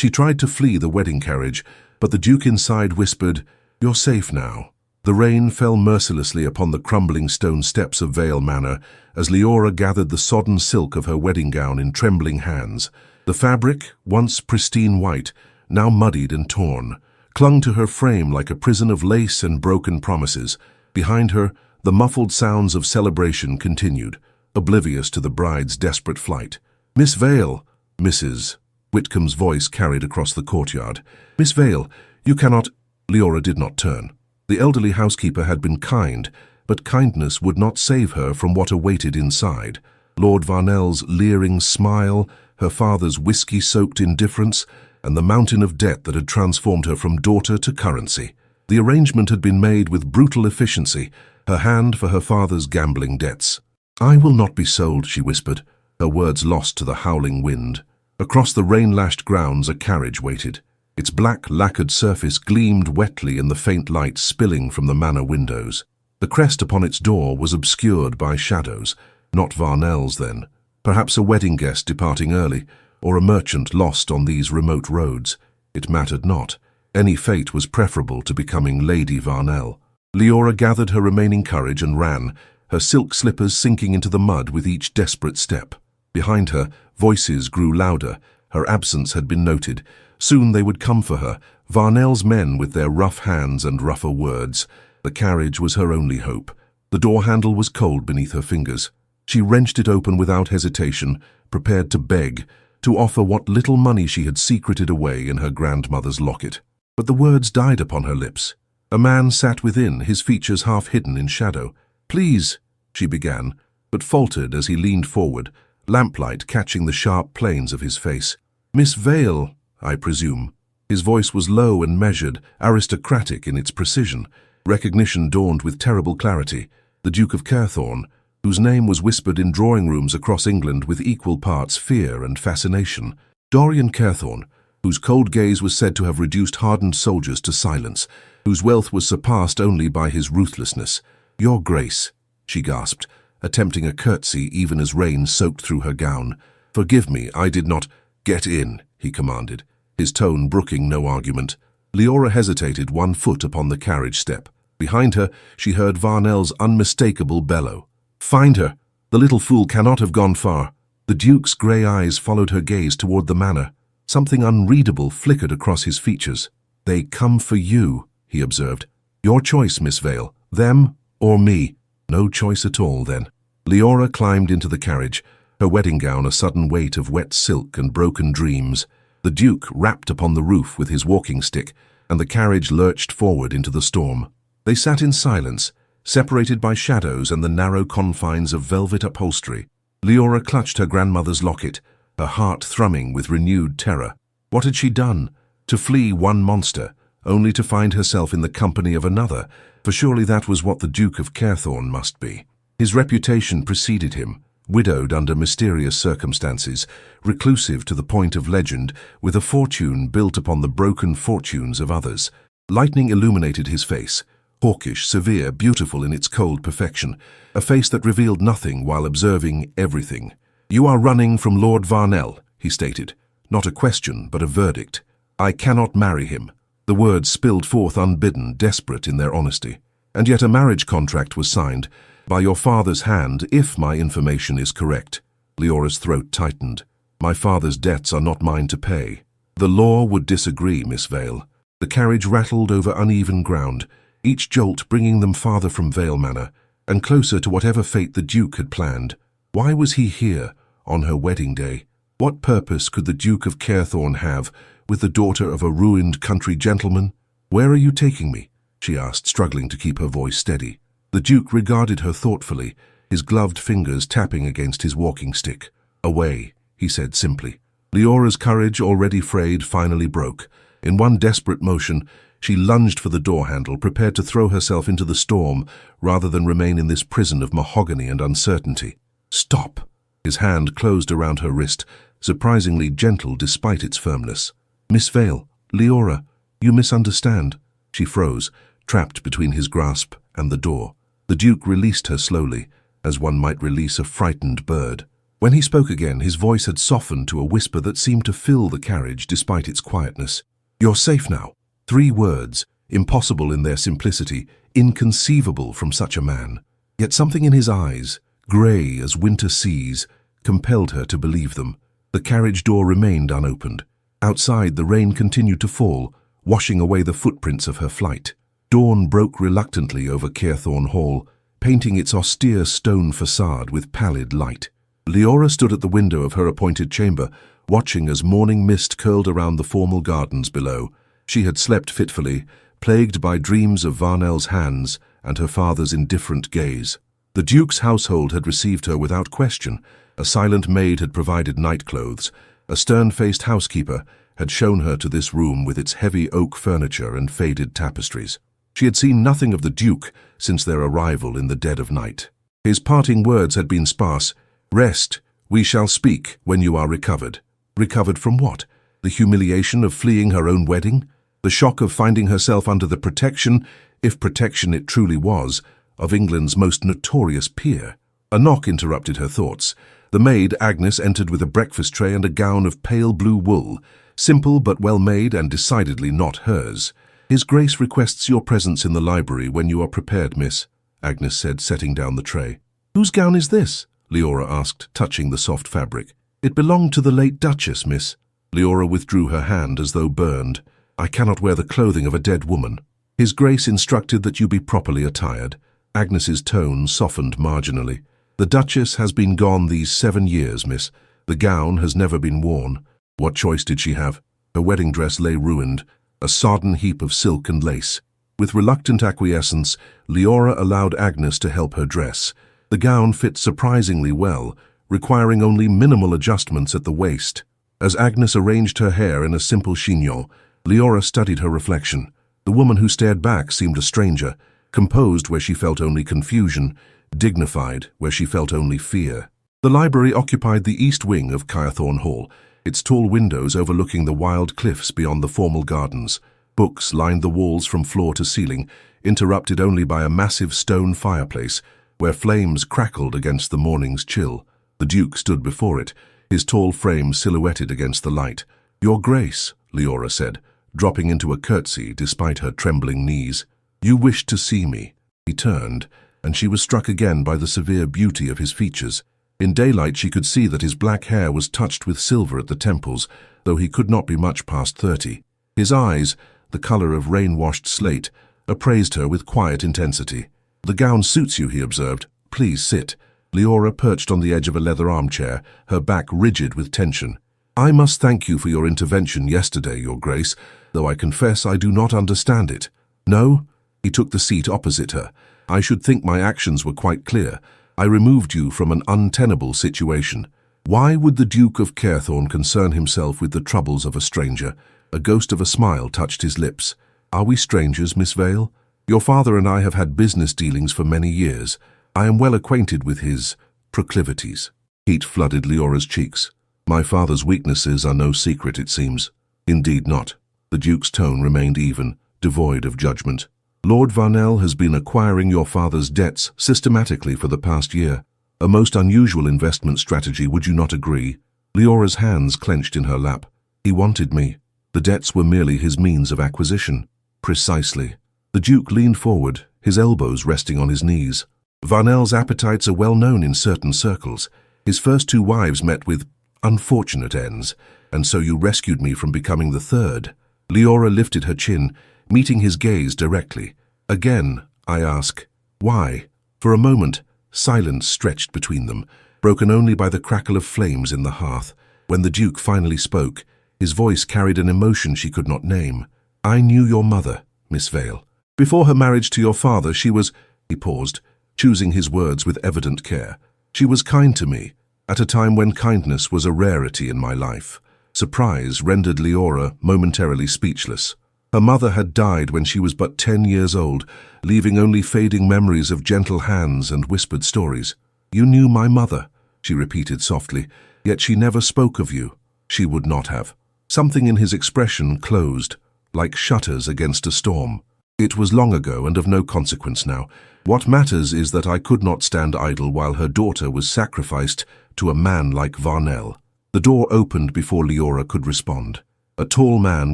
She tried to flee the wedding carriage, but the Duke inside whispered, "You're safe now." The rain fell mercilessly upon the crumbling stone steps of Vale Manor as Leora gathered the sodden silk of her wedding gown in trembling hands. The fabric, once pristine white, now muddied and torn, clung to her frame like a prison of lace and broken promises. Behind her, the muffled sounds of celebration continued, oblivious to the bride's desperate flight. "Miss Vale," Mrs. Whitcomb's voice carried across the courtyard. "Miss Vale, you cannot—" Leora did not turn. The elderly housekeeper had been kind, but kindness would not save her from what awaited inside. Lord Varnell's leering smile, her father's whiskey-soaked indifference, and the mountain of debt that had transformed her from daughter to currency. The arrangement had been made with brutal efficiency, her hand for her father's gambling debts. "I will not be sold," she whispered, her words lost to the howling wind. Across the rain-lashed grounds a carriage waited. Its black, lacquered surface gleamed wetly in the faint light spilling from the manor windows. The crest upon its door was obscured by shadows, not Varnell's then. Perhaps a wedding guest departing early, or a merchant lost on these remote roads. It mattered not. Any fate was preferable to becoming Lady Varnell. Leora gathered her remaining courage and ran, her silk slippers sinking into the mud with each desperate step. Behind her, voices grew louder. Her absence had been noted. Soon they would come for her, Varnell's men with their rough hands and rougher words. The carriage was her only hope. The door handle was cold beneath her fingers. She wrenched it open without hesitation, prepared to beg, to offer what little money she had secreted away in her grandmother's locket. But the words died upon her lips. A man sat within, his features half hidden in shadow. "Please," she began, but faltered as he leaned forward, lamplight catching the sharp planes of his face. "Miss Vale, I presume." His voice was low and measured, aristocratic in its precision. Recognition dawned with terrible clarity. The Duke of Carethorn, whose name was whispered in drawing-rooms across England with equal parts fear and fascination. Dorian Carethorn, whose cold gaze was said to have reduced hardened soldiers to silence, whose wealth was surpassed only by his ruthlessness. "Your Grace," she gasped, attempting a curtsy even as rain soaked through her gown. "Forgive me, I did not—" "Get in," he commanded, his tone brooking no argument. Leora hesitated, one foot upon the carriage step. Behind her, she heard Varnell's unmistakable bellow. "Find her! The little fool cannot have gone far." The Duke's grey eyes followed her gaze toward the manor. Something unreadable flickered across his features. "They come for you," he observed. "Your choice, Miss Vale. Them or me." "No choice at all, then." Leora climbed into the carriage, her wedding gown a sudden weight of wet silk and broken dreams. The Duke rapped upon the roof with his walking stick, and the carriage lurched forward into the storm. They sat in silence, separated by shadows and the narrow confines of velvet upholstery. Leora clutched her grandmother's locket, her heart thrumming with renewed terror. What had she done? To flee one monster, only to find herself in the company of another, for surely that was what the Duke of Carethorn must be. His reputation preceded him, widowed under mysterious circumstances, reclusive to the point of legend, with a fortune built upon the broken fortunes of others. Lightning illuminated his face, hawkish, severe, beautiful in its cold perfection, a face that revealed nothing while observing everything. "You are running from Lord Varnell," he stated, not a question but a verdict. "I cannot marry him." The words spilled forth unbidden, desperate in their honesty. "And yet a marriage contract was signed, by your father's hand, if my information is correct." Leora's throat tightened. "My father's debts are not mine to pay." "The law would disagree, Miss Vale." The carriage rattled over uneven ground, each jolt bringing them farther from Vale Manor, and closer to whatever fate the Duke had planned. Why was he here, on her wedding day? What purpose could the Duke of Carethorn have with the daughter of a ruined country gentleman? "Where are you taking me?" she asked, struggling to keep her voice steady. The Duke regarded her thoughtfully, his gloved fingers tapping against his walking stick. "Away," he said simply. Leora's courage, already frayed, finally broke. In one desperate motion, she lunged for the door handle, prepared to throw herself into the storm rather than remain in this prison of mahogany and uncertainty. "Stop!" His hand closed around her wrist, surprisingly gentle despite its firmness. "Miss Vale, Leora, you misunderstand." She froze, trapped between his grasp and the door. The Duke released her slowly, as one might release a frightened bird. When he spoke again, his voice had softened to a whisper that seemed to fill the carriage despite its quietness. "You're safe now." 3 words, impossible in their simplicity, inconceivable from such a man. Yet something in his eyes, grey as winter seas, compelled her to believe them. The carriage door remained unopened. Outside, the rain continued to fall, washing away the footprints of her flight. Dawn broke reluctantly over Carethorne Hall, painting its austere stone facade with pallid light. Leora stood at the window of her appointed chamber, watching as morning mist curled around the formal gardens below. She had slept fitfully, plagued by dreams of Varnell's hands and her father's indifferent gaze. The Duke's household had received her without question. A silent maid had provided nightclothes. A stern-faced housekeeper had shown her to this room with its heavy oak furniture and faded tapestries. She had seen nothing of the Duke since their arrival in the dead of night. His parting words had been sparse. "Rest, we shall speak when you are recovered." Recovered from what? The humiliation of fleeing her own wedding? The shock of finding herself under the protection, if protection it truly was, of England's most notorious peer? A knock interrupted her thoughts. The maid, Agnes, entered with a breakfast tray and a gown of pale blue wool, simple but well made and decidedly not hers. "His Grace requests your presence in the library when you are prepared, miss," Agnes said, setting down the tray. "Whose gown is this?" Leora asked, touching the soft fabric. "It belonged to the late Duchess, miss." Leora withdrew her hand as though burned. "I cannot wear the clothing of a dead woman." "His Grace instructed that you be properly attired." Agnes's tone softened marginally. "The Duchess has been gone these 7 years, miss. The gown has never been worn." What choice did she have? Her wedding dress lay ruined, a sodden heap of silk and lace. With reluctant acquiescence, Leora allowed Agnes to help her dress. The gown fit surprisingly well, requiring only minimal adjustments at the waist. As Agnes arranged her hair in a simple chignon, Leora studied her reflection. The woman who stared back seemed a stranger, composed where she felt only confusion, dignified where she felt only fear. The library occupied the east wing of Carethorne Hall, its tall windows overlooking the wild cliffs beyond the formal gardens. Books lined the walls from floor to ceiling, interrupted only by a massive stone fireplace, where flames crackled against the morning's chill. The Duke stood before it, his tall frame silhouetted against the light. "Your Grace," Leora said, dropping into a curtsy despite her trembling knees. "You wished to see me." He turned, and she was struck again by the severe beauty of his features. In daylight she could see that his black hair was touched with silver at the temples, though he could not be much past 30. His eyes, the color of rain-washed slate, appraised her with quiet intensity. "The gown suits you," he observed. "Please sit." Leora perched on the edge of a leather armchair, her back rigid with tension. "I must thank you for your intervention yesterday, Your Grace, though I confess I do not understand it." "No?" He took the seat opposite her. "I should think my actions were quite clear. I removed you from an untenable situation. Why would the Duke of Carethorne concern himself with the troubles of a stranger?" A ghost of a smile touched his lips. "Are we strangers, Miss Vale? Your father and I have had business dealings for many years. I am well acquainted with his proclivities." Heat flooded Leora's cheeks. "My father's weaknesses are no secret, it seems." "Indeed not." The Duke's tone remained even, devoid of judgment. "Lord Varnell has been acquiring your father's debts systematically for the past year. A most unusual investment strategy, would you not agree?" Leora's hands clenched in her lap. "He wanted me. The debts were merely his means of acquisition." "Precisely." The Duke leaned forward, his elbows resting on his knees. "Varnell's appetites are well known in certain circles. His first 2 wives met with unfortunate ends, and so you rescued me from becoming the third." Leora lifted her chin, meeting his gaze directly. "Again, I ask, why?" For a moment, silence stretched between them, broken only by the crackle of flames in the hearth. When the Duke finally spoke, his voice carried an emotion she could not name. "I knew your mother, Miss Vale. Before her marriage to your father, she was—" He paused, choosing his words with evident care. "She was kind to me, at a time when kindness was a rarity in my life." Surprise rendered Leora momentarily speechless. Her mother had died when she was but 10 years old, leaving only fading memories of gentle hands and whispered stories. "You knew my mother," she repeated softly, "yet she never spoke of you." She would not have. Something in his expression closed, like shutters against a storm. "It was long ago and of no consequence now. What matters is that I could not stand idle while her daughter was sacrificed to a man like Varnell. The door opened before Leora could respond. A tall man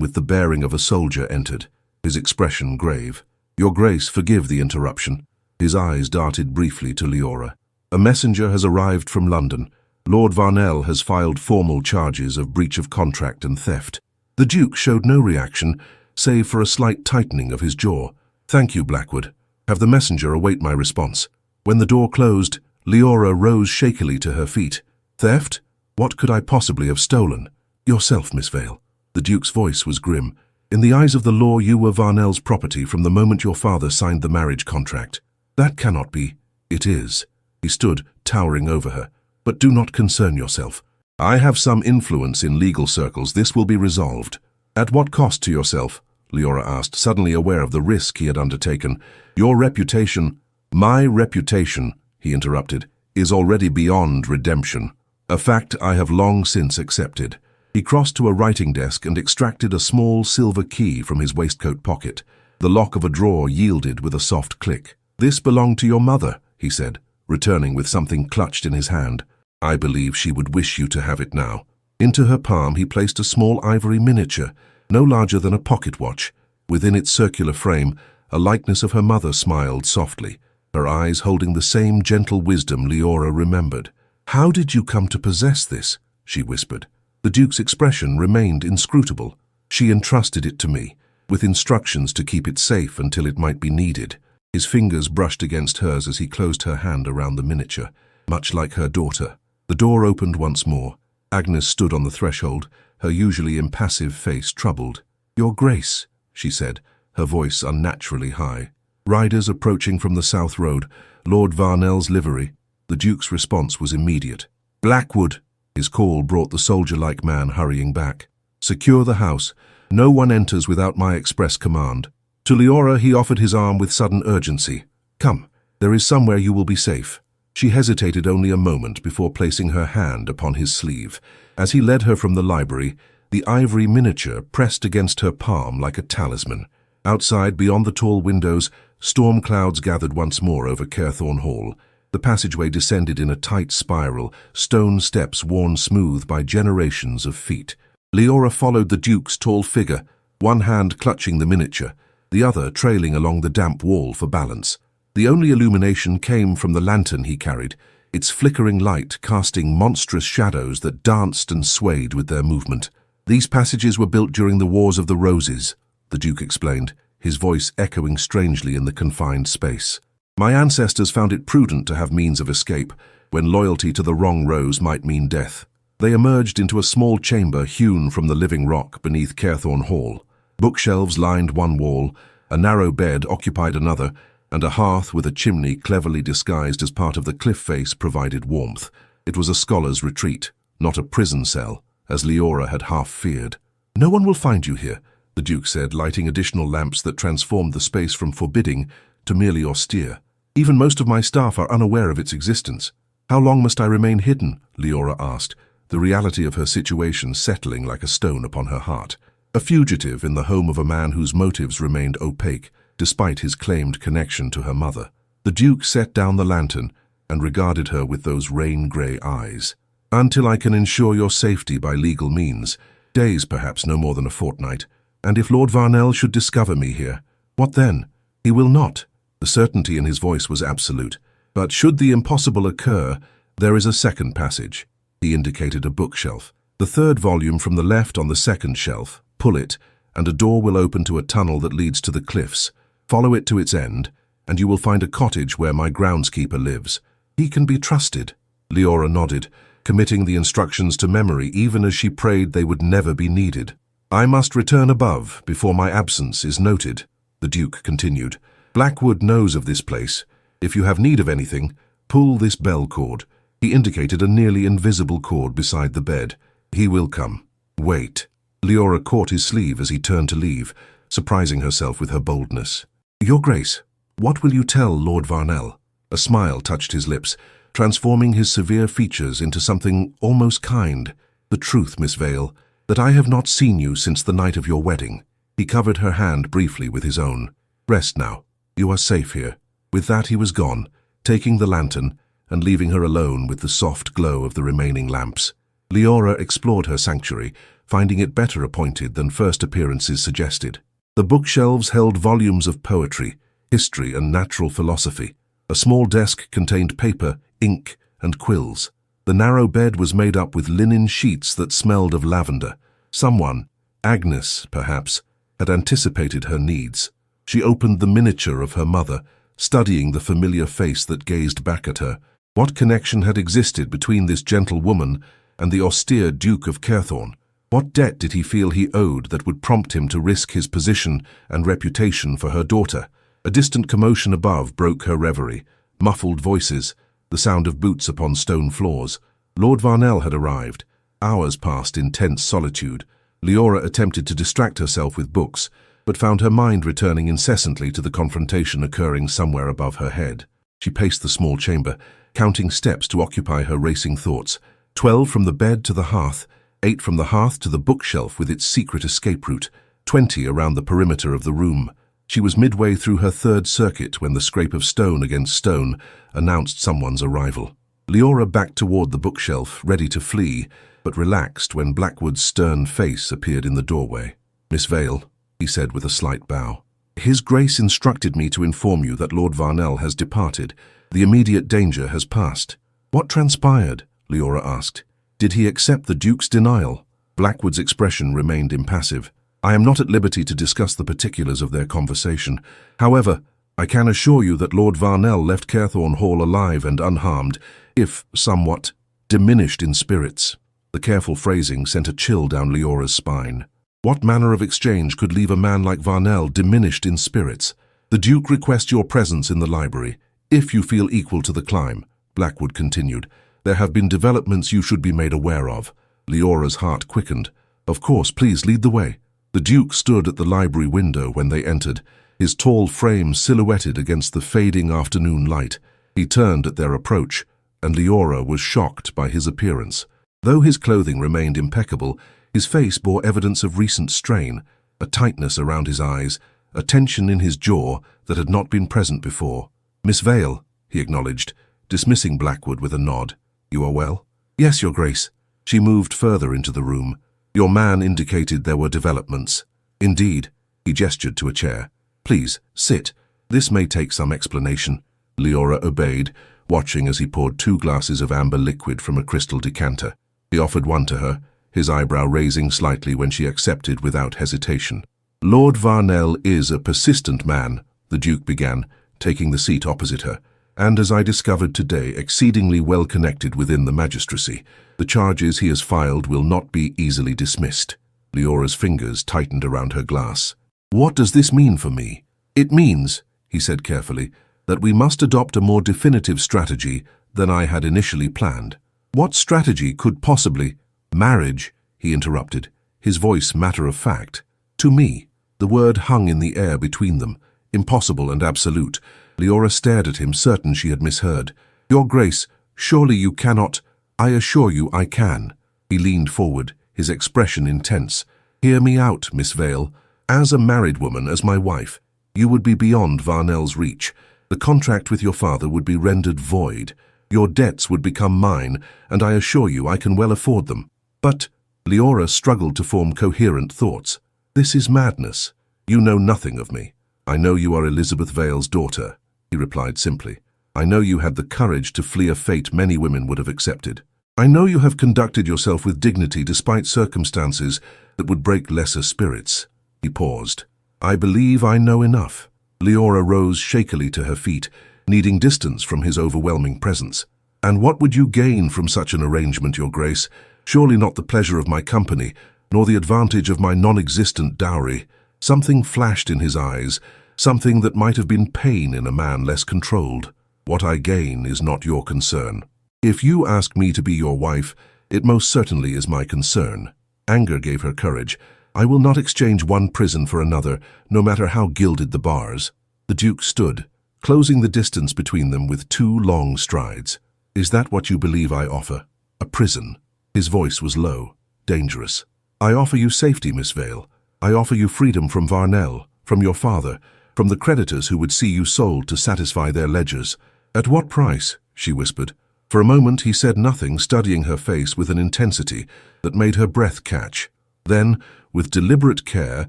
with the bearing of a soldier entered, his expression grave. "Your Grace, forgive the interruption." His eyes darted briefly to Leora. "A messenger has arrived from London. Lord Varnell has filed formal charges of breach of contract and theft." The Duke showed no reaction, save for a slight tightening of his jaw. "Thank you, Blackwood. Have the messenger await my response." When the door closed, Leora rose shakily to her feet. "Theft? What could I possibly have stolen?" "Yourself, Miss Vale." The Duke's voice was grim. "In the eyes of the law, you were Varnell's property from the moment your father signed the marriage contract." "That cannot be." "It is." He stood, towering over her. "But do not concern yourself. I have some influence in legal circles. This will be resolved." "At what cost to yourself?" Leora asked, suddenly aware of the risk he had undertaken. "Your reputation—" "My reputation," he interrupted, "is already beyond redemption. A fact I have long since accepted." He crossed to a writing desk and extracted a small silver key from his waistcoat pocket. The lock of a drawer yielded with a soft click. "This belonged to your mother," he said, returning with something clutched in his hand. "I believe she would wish you to have it now." Into her palm he placed a small ivory miniature, no larger than a pocket watch. Within its circular frame, a likeness of her mother smiled softly, her eyes holding the same gentle wisdom Leora remembered. "How did you come to possess this?" she whispered. The Duke's expression remained inscrutable. "She entrusted it to me, with instructions to keep it safe until it might be needed." His fingers brushed against hers as he closed her hand around the miniature, much like her daughter. The door opened once more. Agnes stood on the threshold, her usually impassive face troubled. "Your Grace," she said, her voice unnaturally high. "Riders approaching from the South Road, Lord Varnell's livery." The Duke's response was immediate. "Blackwood!" His call brought the soldier-like man hurrying back. "Secure the house. No one enters without my express command." To Leora he offered his arm with sudden urgency. "Come, there is somewhere you will be safe." She hesitated only a moment before placing her hand upon his sleeve. As he led her from the library, the ivory miniature pressed against her palm like a talisman. Outside, beyond the tall windows, storm clouds gathered once more over Carethorne Hall. The passageway descended in a tight spiral, stone steps worn smooth by generations of feet. Leora followed the Duke's tall figure, one hand clutching the miniature, the other trailing along the damp wall for balance. The only illumination came from the lantern he carried, its flickering light casting monstrous shadows that danced and swayed with their movement. "These passages were built during the Wars of the Roses," the Duke explained, his voice echoing strangely in the confined space. "My ancestors found it prudent to have means of escape, when loyalty to the wrong rose might mean death. They emerged into a small chamber hewn from the living rock beneath Carethorne Hall. Bookshelves lined one wall, a narrow bed occupied another, and a hearth with a chimney cleverly disguised as part of the cliff face provided warmth. It was a scholar's retreat, not a prison cell, as Leora had half feared. "No one will find you here," the Duke said, lighting additional lamps that transformed the space from forbidding to merely austere. "Even most of my staff are unaware of its existence." "How long must I remain hidden?" Leora asked, the reality of her situation settling like a stone upon her heart. A fugitive in the home of a man whose motives remained opaque, despite his claimed connection to her mother. The Duke set down the lantern and regarded her with those rain-grey eyes. "Until I can ensure your safety by legal means. Days, perhaps no more than a fortnight. And if Lord Varnell should discover me here, what then? He will not." The certainty in his voice was absolute. "But should the impossible occur, there is a second passage." He indicated a bookshelf. "The third volume from the left on the second shelf. Pull it, and a door will open to a tunnel that leads to the cliffs. Follow it to its end, and you will find a cottage where my groundskeeper lives. He can be trusted." Leora nodded, committing the instructions to memory even as she prayed they would never be needed. "I must return above before my absence is noted," the Duke continued. "Blackwood knows of this place. If you have need of anything, pull this bell cord." He indicated a nearly invisible cord beside the bed. "He will come. Wait." Leora caught his sleeve as he turned to leave, surprising herself with her boldness. "Your Grace, what will you tell Lord Varnell?" A smile touched his lips, transforming his severe features into something almost kind. "The truth, Miss Vale, that I have not seen you since the night of your wedding." He covered her hand briefly with his own. "Rest now. You are safe here." With that he was gone, taking the lantern, and leaving her alone with the soft glow of the remaining lamps. Leora explored her sanctuary, finding it better appointed than first appearances suggested. The bookshelves held volumes of poetry, history, and natural philosophy. A small desk contained paper, ink, and quills. The narrow bed was made up with linen sheets that smelled of lavender. Someone, Agnes perhaps, had anticipated her needs. She opened the miniature of her mother, studying the familiar face that gazed back at her. What connection had existed between this gentle woman and the austere Duke of Carthorne? What debt did he feel he owed that would prompt him to risk his position and reputation for her daughter? A distant commotion above broke her reverie. Muffled voices, the sound of boots upon stone floors. Lord Varnell had arrived. Hours passed in tense solitude. Leora attempted to distract herself with books, but found her mind returning incessantly to the confrontation occurring somewhere above her head. She paced the small chamber, counting steps to occupy her racing thoughts. 12 from the bed to the hearth, 8 from the hearth to the bookshelf with its secret escape route, 20 around the perimeter of the room. She was midway through her third circuit when the scrape of stone against stone announced someone's arrival. Leora backed toward the bookshelf, ready to flee, but relaxed when Blackwood's stern face appeared in the doorway. "Miss Vale," he said with a slight bow. "His Grace instructed me to inform you that Lord Varnell has departed. The immediate danger has passed." "What transpired?" Leora asked. "Did he accept the Duke's denial?" Blackwood's expression remained impassive. "I am not at liberty to discuss the particulars of their conversation. However, I can assure you that Lord Varnell left Carthorne Hall alive and unharmed, if somewhat diminished in spirits." The careful phrasing sent a chill down Leora's spine. What manner of exchange could leave a man like Varnell diminished in spirits? "The Duke requests your presence in the library, if you feel equal to the climb," Blackwood continued. "There have been developments you should be made aware of." Leora's heart quickened. "Of course, please lead the way." The Duke stood at the library window when they entered, his tall frame silhouetted against the fading afternoon light. He turned at their approach, and Leora was shocked by his appearance. Though his clothing remained impeccable, his face bore evidence of recent strain, a tightness around his eyes, a tension in his jaw that had not been present before. "Miss Vale," he acknowledged, dismissing Blackwood with a nod. "You are well?" "Yes, Your Grace." She moved further into the room. "Your man indicated there were developments." "Indeed." He gestured to a chair. "Please, sit. This may take some explanation." Leora obeyed, watching as he poured 2 glasses of amber liquid from a crystal decanter. He offered one to her, his eyebrow raising slightly when she accepted without hesitation. "Lord Varnell is a persistent man," the Duke began, taking the seat opposite her, "and as I discovered today, exceedingly well connected within the magistracy. The charges he has filed will not be easily dismissed." Leora's fingers tightened around her glass. "What does this mean for me?" "It means," he said carefully, "that we must adopt a more definitive strategy than I had initially planned." "What strategy could possibly—" "Marriage," he interrupted, his voice matter-of-fact. "To me." The word hung in the air between them, impossible and absolute. Leora stared at him, certain she had misheard. "Your Grace, surely you cannot—" "I assure you I can." He leaned forward, his expression intense. "Hear me out, Miss Vale. As a married woman, as my wife, you would be beyond Varnell's reach. The contract with your father would be rendered void. Your debts would become mine, and I assure you I can well afford them." "But—" Leora struggled to form coherent thoughts. "This is madness. You know nothing of me." "I know you are Elizabeth Vale's daughter," he replied simply. "I know you had the courage to flee a fate many women would have accepted. I know you have conducted yourself with dignity despite circumstances that would break lesser spirits." He paused. "I believe I know enough." Leora rose shakily to her feet, needing distance from his overwhelming presence. "And what would you gain from such an arrangement, Your Grace? Surely not the pleasure of my company, nor the advantage of my non-existent dowry." Something flashed in his eyes, something that might have been pain in a man less controlled. "What I gain is not your concern. If you ask me to be your wife, it most certainly is my concern." Anger gave her courage. "I will not exchange one prison for another, no matter how gilded the bars." The Duke stood, closing the distance between them with 2 long strides. "Is that what you believe I offer? A prison?" His voice was low, dangerous. "I offer you safety, Miss Vale. I offer you freedom from Varnell, from your father, from the creditors who would see you sold to satisfy their ledgers." "At what price?" she whispered. For a moment he said nothing, studying her face with an intensity that made her breath catch. Then, with deliberate care,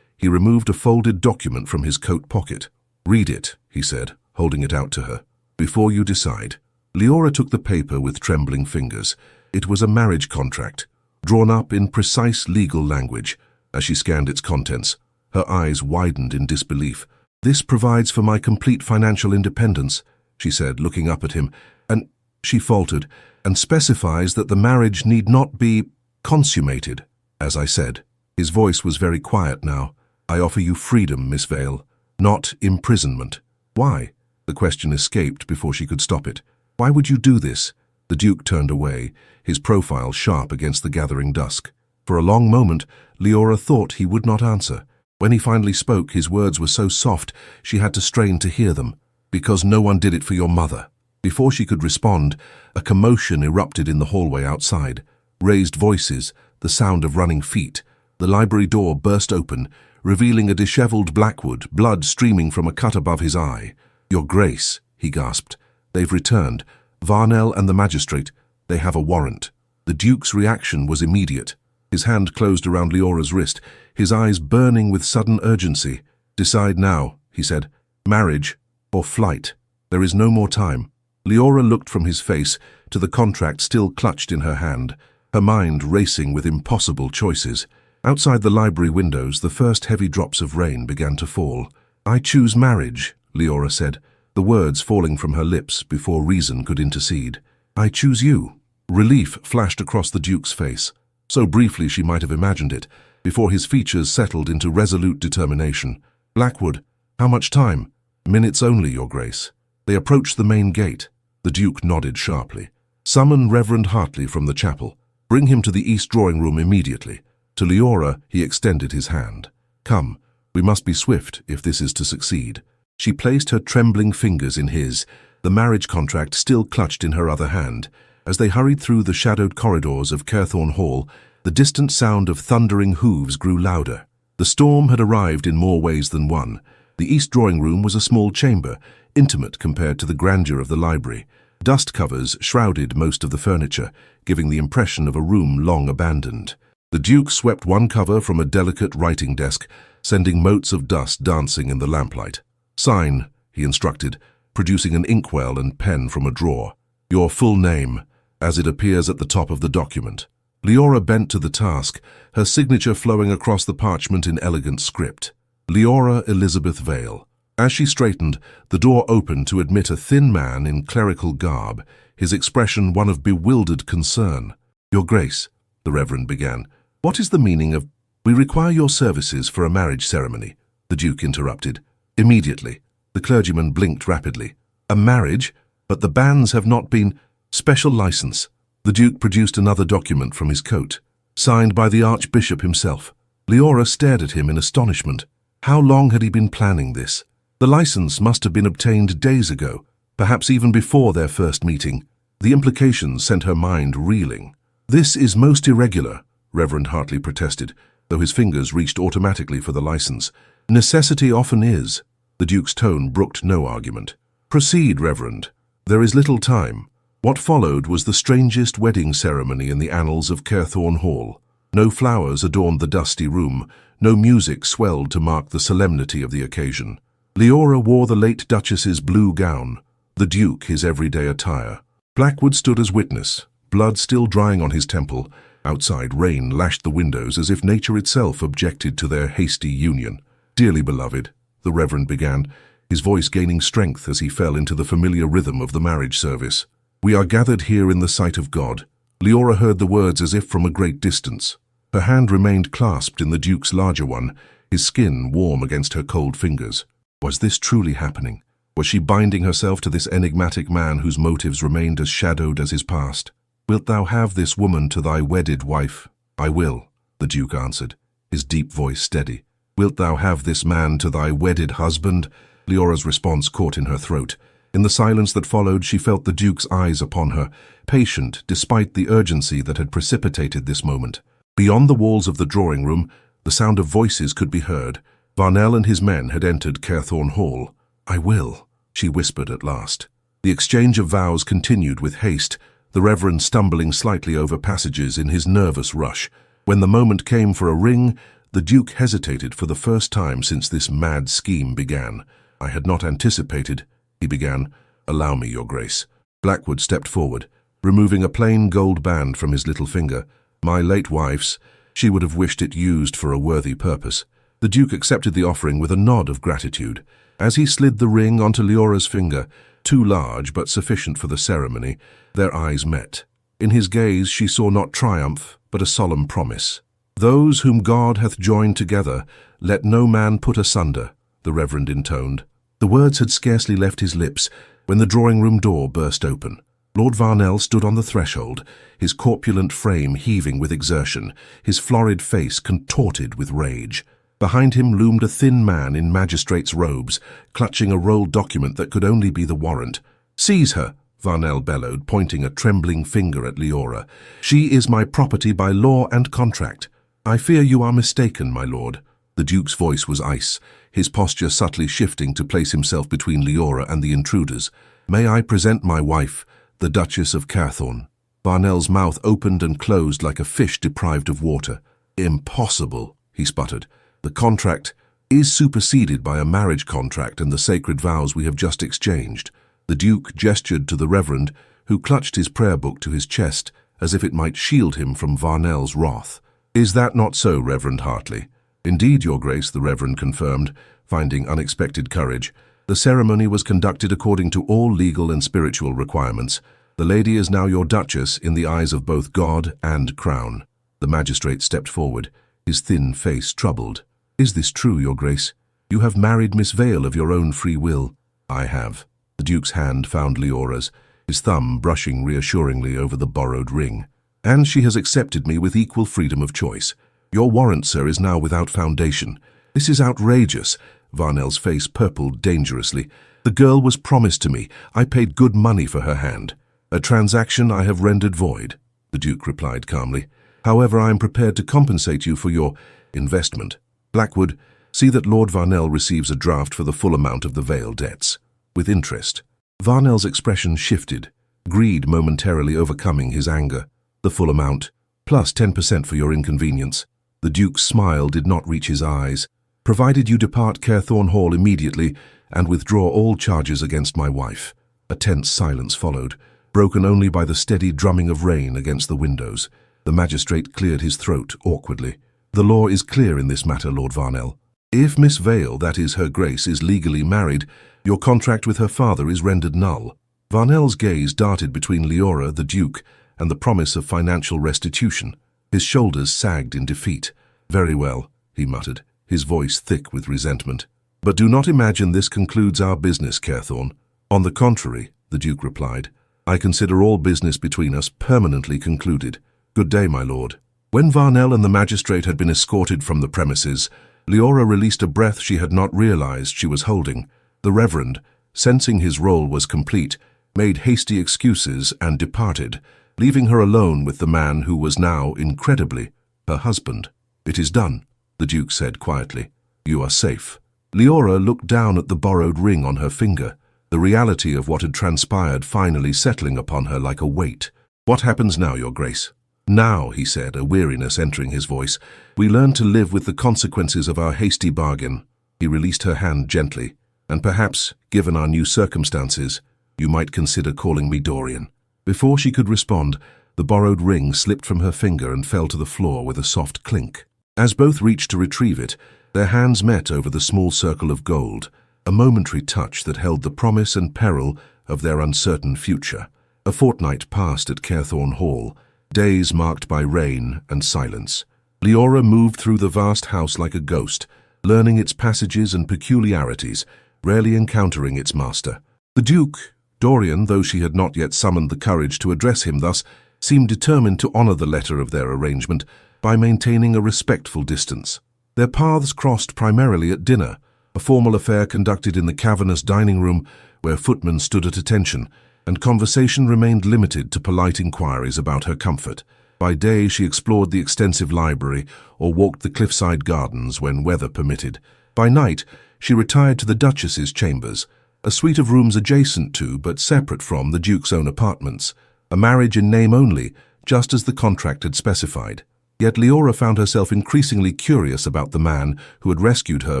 he removed a folded document from his coat pocket. "Read it," he said, holding it out to her. "Before you decide." Leora took the paper with trembling fingers. It was a marriage contract, drawn up in precise legal language. As she scanned its contents, her eyes widened in disbelief. "This provides for my complete financial independence," she said, looking up at him, "and," she faltered, "and specifies that the marriage need not be consummated, as I said." His voice was very quiet now. "I offer you freedom, Miss Vale, not imprisonment." "Why?" The question escaped before she could stop it. "Why would you do this?" The Duke turned away, his profile sharp against the gathering dusk. For a long moment, Leora thought he would not answer. When he finally spoke, his words were so soft she had to strain to hear them. "Because no one did it for your mother." Before she could respond, a commotion erupted in the hallway outside. Raised voices, the sound of running feet. The library door burst open, revealing a disheveled Blackwood, blood streaming from a cut above his eye. "Your Grace," he gasped. "They've returned. Varnell and the magistrate. They have a warrant." The Duke's reaction was immediate. His hand closed around Leora's wrist, his eyes burning with sudden urgency. "Decide now," he said. "Marriage or flight. There is no more time." Leora looked from his face to the contract still clutched in her hand, her mind racing with impossible choices. Outside the library windows, the first heavy drops of rain began to fall. "I choose marriage," Leora said, the words falling from her lips before reason could intercede. "I choose you." Relief flashed across the Duke's face. So briefly she might have imagined it, before his features settled into resolute determination. "Blackwood, how much time?" "Minutes only, Your Grace." They approached the main gate. The Duke nodded sharply. "Summon Reverend Hartley from the chapel. Bring him to the east drawing room immediately." To Leora he extended his hand. "Come, we must be swift if this is to succeed." She placed her trembling fingers in his, the marriage contract still clutched in her other hand. As they hurried through the shadowed corridors of Carethorne Hall, the distant sound of thundering hooves grew louder. The storm had arrived in more ways than one. The east drawing room was a small chamber, intimate compared to the grandeur of the library. Dust covers shrouded most of the furniture, giving the impression of a room long abandoned. The Duke swept one cover from a delicate writing desk, sending motes of dust dancing in the lamplight. "Sign," he instructed, producing an inkwell and pen from a drawer. "Your full name, as it appears at the top of the document." Leora bent to the task, her signature flowing across the parchment in elegant script. Leora Elizabeth Vale. As she straightened, the door opened to admit a thin man in clerical garb, his expression one of bewildered concern. "Your Grace," the Reverend began, "what is the meaning of—" "We require your services for a marriage ceremony," the Duke interrupted. "Immediately." The clergyman blinked rapidly. "A marriage? But the banns have not been—" "Special license." The Duke produced another document from his coat, signed by the Archbishop himself. Leora stared at him in astonishment. How long had he been planning this? The license must have been obtained days ago, perhaps even before their first meeting. The implications sent her mind reeling. "This is most irregular," Reverend Hartley protested, though his fingers reached automatically for the license. "Necessity often is." The Duke's tone brooked no argument. "Proceed, Reverend. There is little time." What followed was the strangest wedding ceremony in the annals of Carethorne Hall. No flowers adorned the dusty room, no music swelled to mark the solemnity of the occasion. Leora wore the late Duchess's blue gown, the Duke his everyday attire. Blackwood stood as witness, blood still drying on his temple. Outside, rain lashed the windows as if nature itself objected to their hasty union. "Dearly beloved," the Reverend began, his voice gaining strength as he fell into the familiar rhythm of the marriage service. "We are gathered here in the sight of God." Leora heard the words as if from a great distance. Her hand remained clasped in the Duke's larger one, his skin warm against her cold fingers. Was this truly happening? Was she binding herself to this enigmatic man whose motives remained as shadowed as his past? "Wilt thou have this woman to thy wedded wife?" "I will," the Duke answered, his deep voice steady. "Wilt thou have this man to thy wedded husband?" Leora's response caught in her throat. In the silence that followed, she felt the Duke's eyes upon her, patient despite the urgency that had precipitated this moment. Beyond the walls of the drawing room, the sound of voices could be heard. Varnell and his men had entered Carethorne Hall. "I will," she whispered at last. The exchange of vows continued with haste, the Reverend stumbling slightly over passages in his nervous rush. When the moment came for a ring, the Duke hesitated for the first time since this mad scheme began. "I had not anticipated," he began. "Allow me, Your Grace." Blackwood stepped forward, removing a plain gold band from his little finger. "My late wife's. She would have wished it used for a worthy purpose." The Duke accepted the offering with a nod of gratitude. As he slid the ring onto Leora's finger, too large but sufficient for the ceremony, their eyes met. In his gaze she saw not triumph, but a solemn promise. "Those whom God hath joined together, let no man put asunder," the Reverend intoned. The words had scarcely left his lips when the drawing-room door burst open. Lord Varnell stood on the threshold, his corpulent frame heaving with exertion, his florid face contorted with rage. Behind him loomed a thin man in magistrate's robes, clutching a rolled document that could only be the warrant. "Seize her," Varnell bellowed, pointing a trembling finger at Leora. "She is my property by law and contract." "I fear you are mistaken, my lord." The Duke's voice was ice, his posture subtly shifting to place himself between Leora and the intruders. "May I present my wife, the Duchess of Carthorne?" Varnell's mouth opened and closed like a fish deprived of water. "Impossible," he sputtered. "The contract is superseded by a marriage contract and the sacred vows we have just exchanged." The Duke gestured to the Reverend, who clutched his prayer book to his chest as if it might shield him from Varnell's wrath. "Is that not so, Reverend Hartley?" "Indeed, Your Grace," the Reverend confirmed, finding unexpected courage. "The ceremony was conducted according to all legal and spiritual requirements. The lady is now your Duchess in the eyes of both God and Crown." The magistrate stepped forward, his thin face troubled. "Is this true, Your Grace? You have married Miss Vale of your own free will?" "I have." The Duke's hand found Leora's, his thumb brushing reassuringly over the borrowed ring. "And she has accepted me with equal freedom of choice. Your warrant, sir, is now without foundation." "This is outrageous." Varnell's face purpled dangerously. "The girl was promised to me. I paid good money for her hand." "A transaction I have rendered void," the Duke replied calmly. "However, I am prepared to compensate you for your investment. Blackwood, see that Lord Varnell receives a draft for the full amount of the Vale debts, with interest." Varnell's expression shifted, greed momentarily overcoming his anger. "The full amount, plus 10% for your inconvenience." The Duke's smile did not reach his eyes. "Provided you depart Carthorne Hall immediately and withdraw all charges against my wife." A tense silence followed, broken only by the steady drumming of rain against the windows. The magistrate cleared his throat awkwardly. "The law is clear in this matter, Lord Varnell. If Miss Vale, that is her Grace, is legally married, your contract with her father is rendered null." Varnell's gaze darted between Leora, the Duke, and the promise of financial restitution. His shoulders sagged in defeat. "Very well," he muttered, his voice thick with resentment. "But do not imagine this concludes our business, Carthorne." "On the contrary," the Duke replied, "I consider all business between us permanently concluded. Good day, my lord." When Varnell and the magistrate had been escorted from the premises, Leora released a breath she had not realized she was holding. The Reverend, sensing his role was complete, made hasty excuses and departed, leaving her alone with the man who was now, incredibly, her husband. "It is done," the Duke said quietly. "You are safe." Leora looked down at the borrowed ring on her finger, the reality of what had transpired finally settling upon her like a weight. "What happens now, Your Grace?" "Now," he said, a weariness entering his voice, "we learn to live with the consequences of our hasty bargain." He released her hand gently. "And perhaps, given our new circumstances, you might consider calling me Dorian." Before she could respond, the borrowed ring slipped from her finger and fell to the floor with a soft clink. As both reached to retrieve it, their hands met over the small circle of gold, a momentary touch that held the promise and peril of their uncertain future. A fortnight passed at Carthorne Hall, days marked by rain and silence. Leora moved through the vast house like a ghost, learning its passages and peculiarities, rarely encountering its master. The Duke, Dorian, though she had not yet summoned the courage to address him thus, seemed determined to honor the letter of their arrangement by maintaining a respectful distance. Their paths crossed primarily at dinner, a formal affair conducted in the cavernous dining room where footmen stood at attention, and conversation remained limited to polite inquiries about her comfort. By day she explored the extensive library or walked the cliffside gardens when weather permitted. By night she retired to the Duchess's chambers, a suite of rooms adjacent to, but separate from, the Duke's own apartments. A marriage in name only, just as the contract had specified. Yet Leora found herself increasingly curious about the man who had rescued her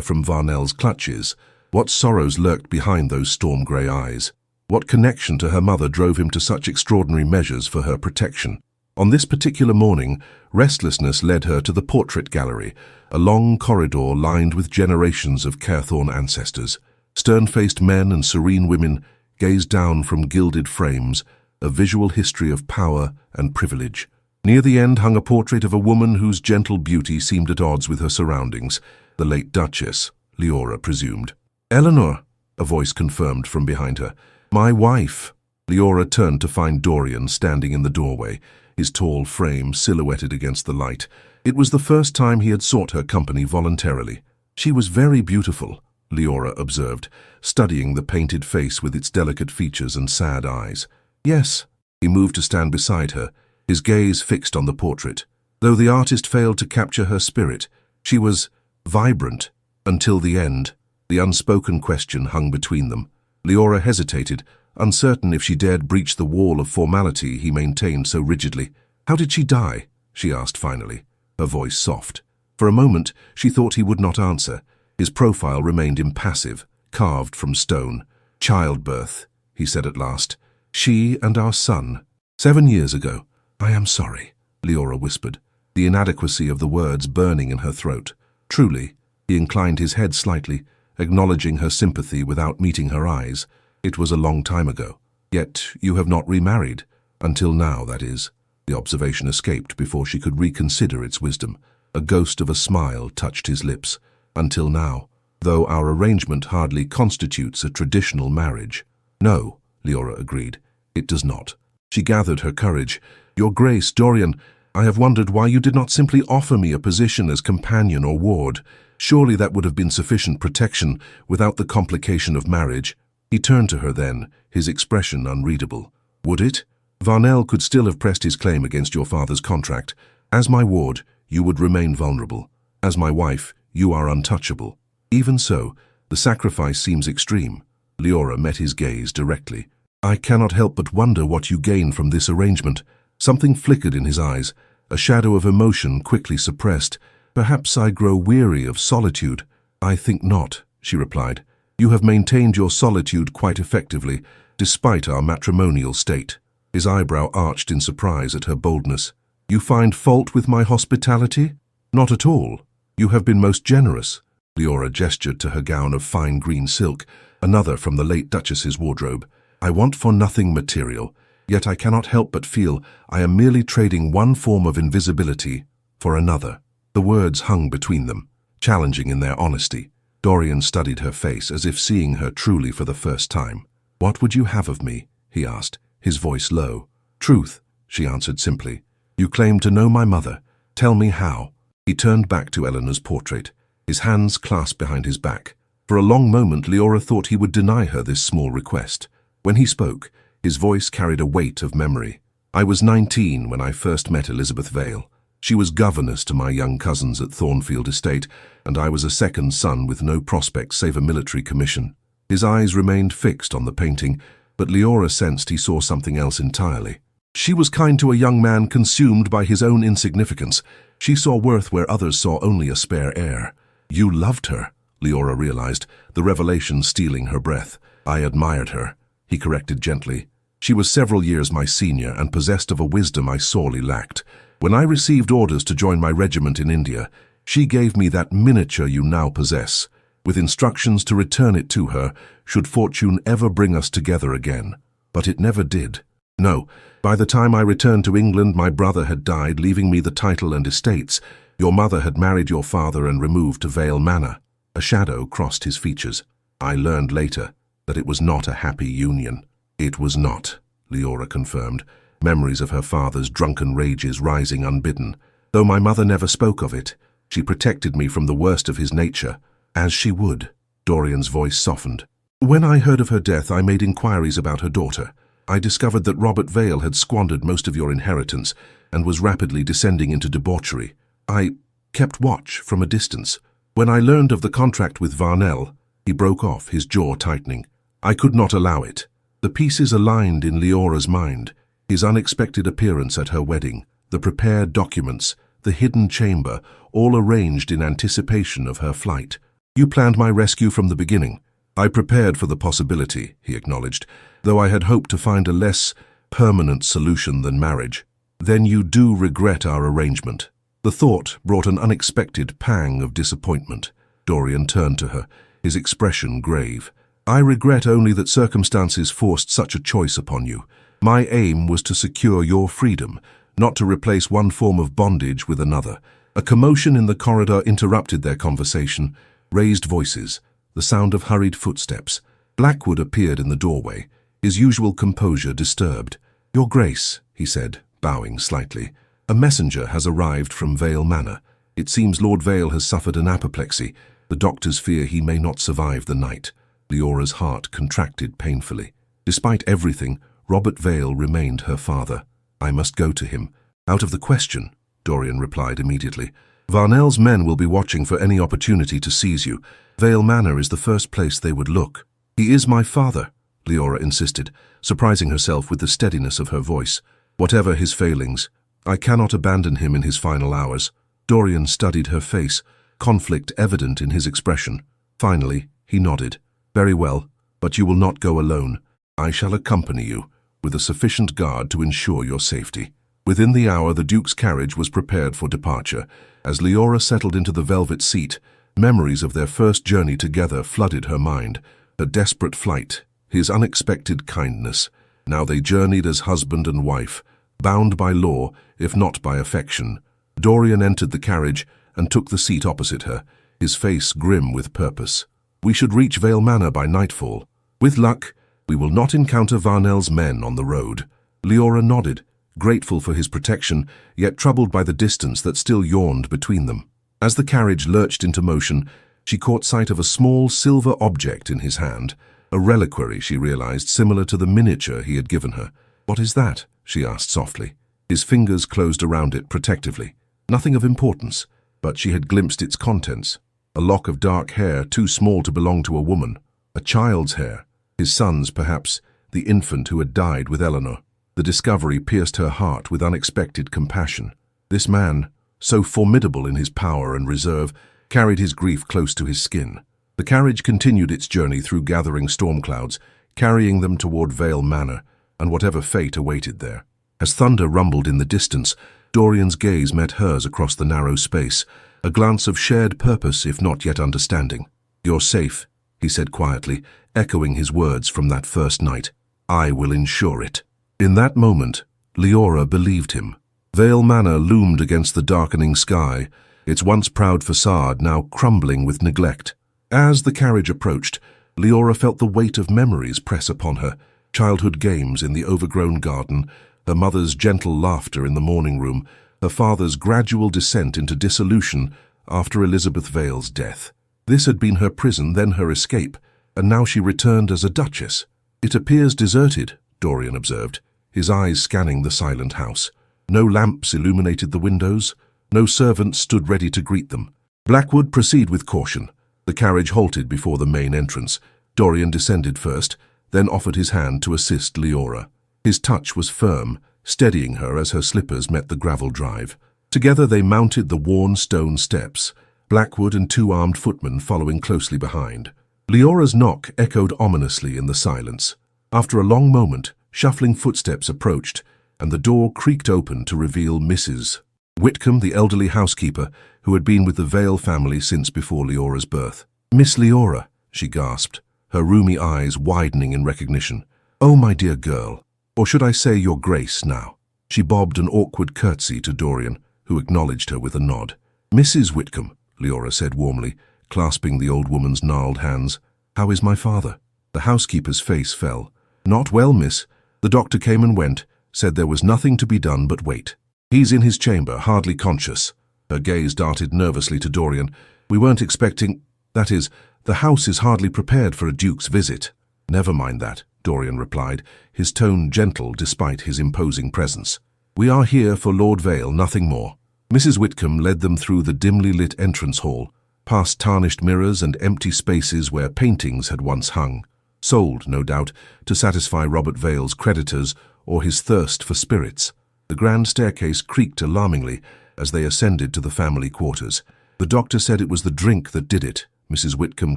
from Varnell's clutches. What sorrows lurked behind those storm-grey eyes? What connection to her mother drove him to such extraordinary measures for her protection? On this particular morning, restlessness led her to the portrait gallery, a long corridor lined with generations of Carethorn ancestors. Stern-faced men and serene women gazed down from gilded frames, a visual history of power and privilege. Near the end hung a portrait of a woman whose gentle beauty seemed at odds with her surroundings, the late Duchess, Leora presumed. "Eleanor," a voice confirmed from behind her. "My wife." Leora turned to find Dorian standing in the doorway, his tall frame silhouetted against the light. It was the first time he had sought her company voluntarily. "She was very beautiful," Leora observed, studying the painted face with its delicate features and sad eyes. "Yes." He moved to stand beside her, his gaze fixed on the portrait. Though the artist failed to capture her spirit, she was vibrant until the end. The unspoken question hung between them. Leora hesitated, uncertain if she dared breach the wall of formality he maintained so rigidly. "How did she die?" she asked finally, her voice soft. For a moment, she thought he would not answer. His profile remained impassive, carved from stone. "Childbirth," he said at last. "She and our son. 7 years ago." "I am sorry," Leora whispered, the inadequacy of the words burning in her throat. "Truly." He inclined his head slightly, acknowledging her sympathy without meeting her eyes. "It was a long time ago. Yet you have not remarried. Until now, that is." The observation escaped before she could reconsider its wisdom. A ghost of a smile touched his lips. "Until now, though our arrangement hardly constitutes a traditional marriage." "No," Leora agreed. "It does not." She gathered her courage. "Your Grace, Dorian, I have wondered why you did not simply offer me a position as companion or ward. Surely that would have been sufficient protection without the complication of marriage." He turned to her then, his expression unreadable. "Would it? Varnell could still have pressed his claim against your father's contract. As my ward, you would remain vulnerable. As my wife, you are untouchable. Even so, the sacrifice seems extreme." Leora met his gaze directly. "I cannot help but wonder what you gain from this arrangement." Something flickered in his eyes, a shadow of emotion quickly suppressed. "Perhaps I grow weary of solitude." "I think not," she replied. "You have maintained your solitude quite effectively, despite our matrimonial state." His eyebrow arched in surprise at her boldness. "You find fault with my hospitality?" "Not at all. You have been most generous." Leora gestured to her gown of fine green silk, another from the late Duchess's wardrobe. "I want for nothing material, yet I cannot help but feel I am merely trading one form of invisibility for another." The words hung between them, challenging in their honesty. Dorian studied her face as if seeing her truly for the first time. "What would you have of me?" he asked, his voice low. "Truth," she answered simply. "You claim to know my mother. Tell me how." He turned back to Eleanor's portrait, his hands clasped behind his back. For a long moment Leora thought he would deny her this small request. When he spoke, his voice carried a weight of memory. "I was 19 when I first met Elizabeth Vale. She was governess to my young cousins at Thornfield Estate, and I was a second son with no prospects save a military commission." His eyes remained fixed on the painting, but Leora sensed he saw something else entirely. "She was kind to a young man consumed by his own insignificance. She saw worth where others saw only a spare heir." "You loved her," Leora realized, the revelation stealing her breath. "I admired her," he corrected gently. "She was several years my senior and possessed of a wisdom I sorely lacked. When I received orders to join my regiment in India, she gave me that miniature you now possess, with instructions to return it to her should fortune ever bring us together again. But it never did. No, by the time I returned to England, my brother had died, leaving me the title and estates. Your mother had married your father and removed to Vale Manor." A shadow crossed his features. "I learned later that it was not a happy union." "It was not," Leora confirmed, memories of her father's drunken rages rising unbidden. "Though my mother never spoke of it, she protected me from the worst of his nature." "As she would." Dorian's voice softened. "When I heard of her death, I made inquiries about her daughter. I discovered that Robert Vale had squandered most of your inheritance and was rapidly descending into debauchery. I kept watch from a distance. When I learned of the contract with Varnell," he broke off, his jaw tightening. I could not allow it. The pieces aligned in Leora's mind, his unexpected appearance at her wedding, the prepared documents, the hidden chamber, all arranged in anticipation of her flight. You planned my rescue from the beginning. I prepared for the possibility, he acknowledged, though I had hoped to find a less permanent solution than marriage. Then you do regret our arrangement. The thought brought an unexpected pang of disappointment. Dorian turned to her, his expression grave. I regret only that circumstances forced such a choice upon you. My aim was to secure your freedom, not to replace one form of bondage with another. A commotion in the corridor interrupted their conversation. Raised voices, the sound of hurried footsteps. Blackwood appeared in the doorway, his usual composure disturbed. Your Grace, he said, bowing slightly. A messenger has arrived from Vale Manor. It seems Lord Vale has suffered an apoplexy. The doctors fear he may not survive the night. Leora's heart contracted painfully. Despite everything, Robert Vale remained her father. I must go to him. Out of the question, Dorian replied immediately. Varnell's men will be watching for any opportunity to seize you. Vale Manor is the first place they would look. He is my father, Leora insisted, surprising herself with the steadiness of her voice. Whatever his failings, I cannot abandon him in his final hours. Dorian studied her face, conflict evident in his expression. Finally, he nodded. Very well, but you will not go alone. I shall accompany you, with a sufficient guard to ensure your safety. Within the hour, the Duke's carriage was prepared for departure. As Leora settled into the velvet seat, memories of their first journey together flooded her mind. Her desperate flight, his unexpected kindness. Now they journeyed as husband and wife, bound by law, if not by affection. Dorian entered the carriage and took the seat opposite her, his face grim with purpose. We should reach Vale Manor by nightfall. With luck, we will not encounter Varnell's men on the road. Leora nodded, grateful for his protection, yet troubled by the distance that still yawned between them. As the carriage lurched into motion, she caught sight of a small silver object in his hand, a reliquary, she realized, similar to the miniature he had given her. What is that? She asked softly. His fingers closed around it protectively. Nothing of importance, but she had glimpsed its contents. A lock of dark hair too small to belong to a woman. A child's hair. His son's, perhaps, the infant who had died with Eleanor. The discovery pierced her heart with unexpected compassion. This man, so formidable in his power and reserve, carried his grief close to his skin. The carriage continued its journey through gathering storm clouds, carrying them toward Vale Manor, and whatever fate awaited there. As thunder rumbled in the distance, Dorian's gaze met hers across the narrow space, a glance of shared purpose if not yet understanding. You're safe, he said quietly, echoing his words from that first night. I will ensure it. In that moment, Leora believed him. Vale Manor loomed against the darkening sky, its once proud facade now crumbling with neglect. As the carriage approached, Leora felt the weight of memories press upon her. Childhood games in the overgrown garden, her mother's gentle laughter in the morning room, her father's gradual descent into dissolution after Elizabeth Vale's death. This had been her prison, then her escape, and now she returned as a duchess. It appears deserted, Dorian observed, his eyes scanning the silent house. No lamps illuminated the windows, no servants stood ready to greet them. Blackwood, proceed with caution. The carriage halted before the main entrance. Dorian descended first, then offered his hand to assist Leora. His touch was firm, steadying her as her slippers met the gravel drive. Together they mounted the worn stone steps, Blackwood and two armed footmen following closely behind. Leora's knock echoed ominously in the silence. After a long moment, shuffling footsteps approached, and the door creaked open to reveal Mrs. Whitcomb, the elderly housekeeper, who had been with the Vale family since before Leora's birth. Miss Leora, she gasped, her roomy eyes widening in recognition. Oh, my dear girl. Or should I say your Grace now? She bobbed an awkward curtsy to Dorian, who acknowledged her with a nod. Mrs. Whitcomb, Leora said warmly, clasping the old woman's gnarled hands. How is my father? The housekeeper's face fell. Not well, miss. The doctor came and went, said there was nothing to be done but wait. He's in his chamber, hardly conscious. Her gaze darted nervously to Dorian. We weren't expecting... That is, the house is hardly prepared for a duke's visit. Never mind that, Dorian replied, his tone gentle despite his imposing presence. We are here for Lord Vale, nothing more. Mrs. Whitcomb led them through the dimly lit entrance hall, past tarnished mirrors and empty spaces where paintings had once hung. sold, no doubt, to satisfy Robert Vale's creditors or his thirst for spirits. The grand staircase creaked alarmingly as they ascended to the family quarters. The doctor said it was the drink that did it, Mrs. Whitcomb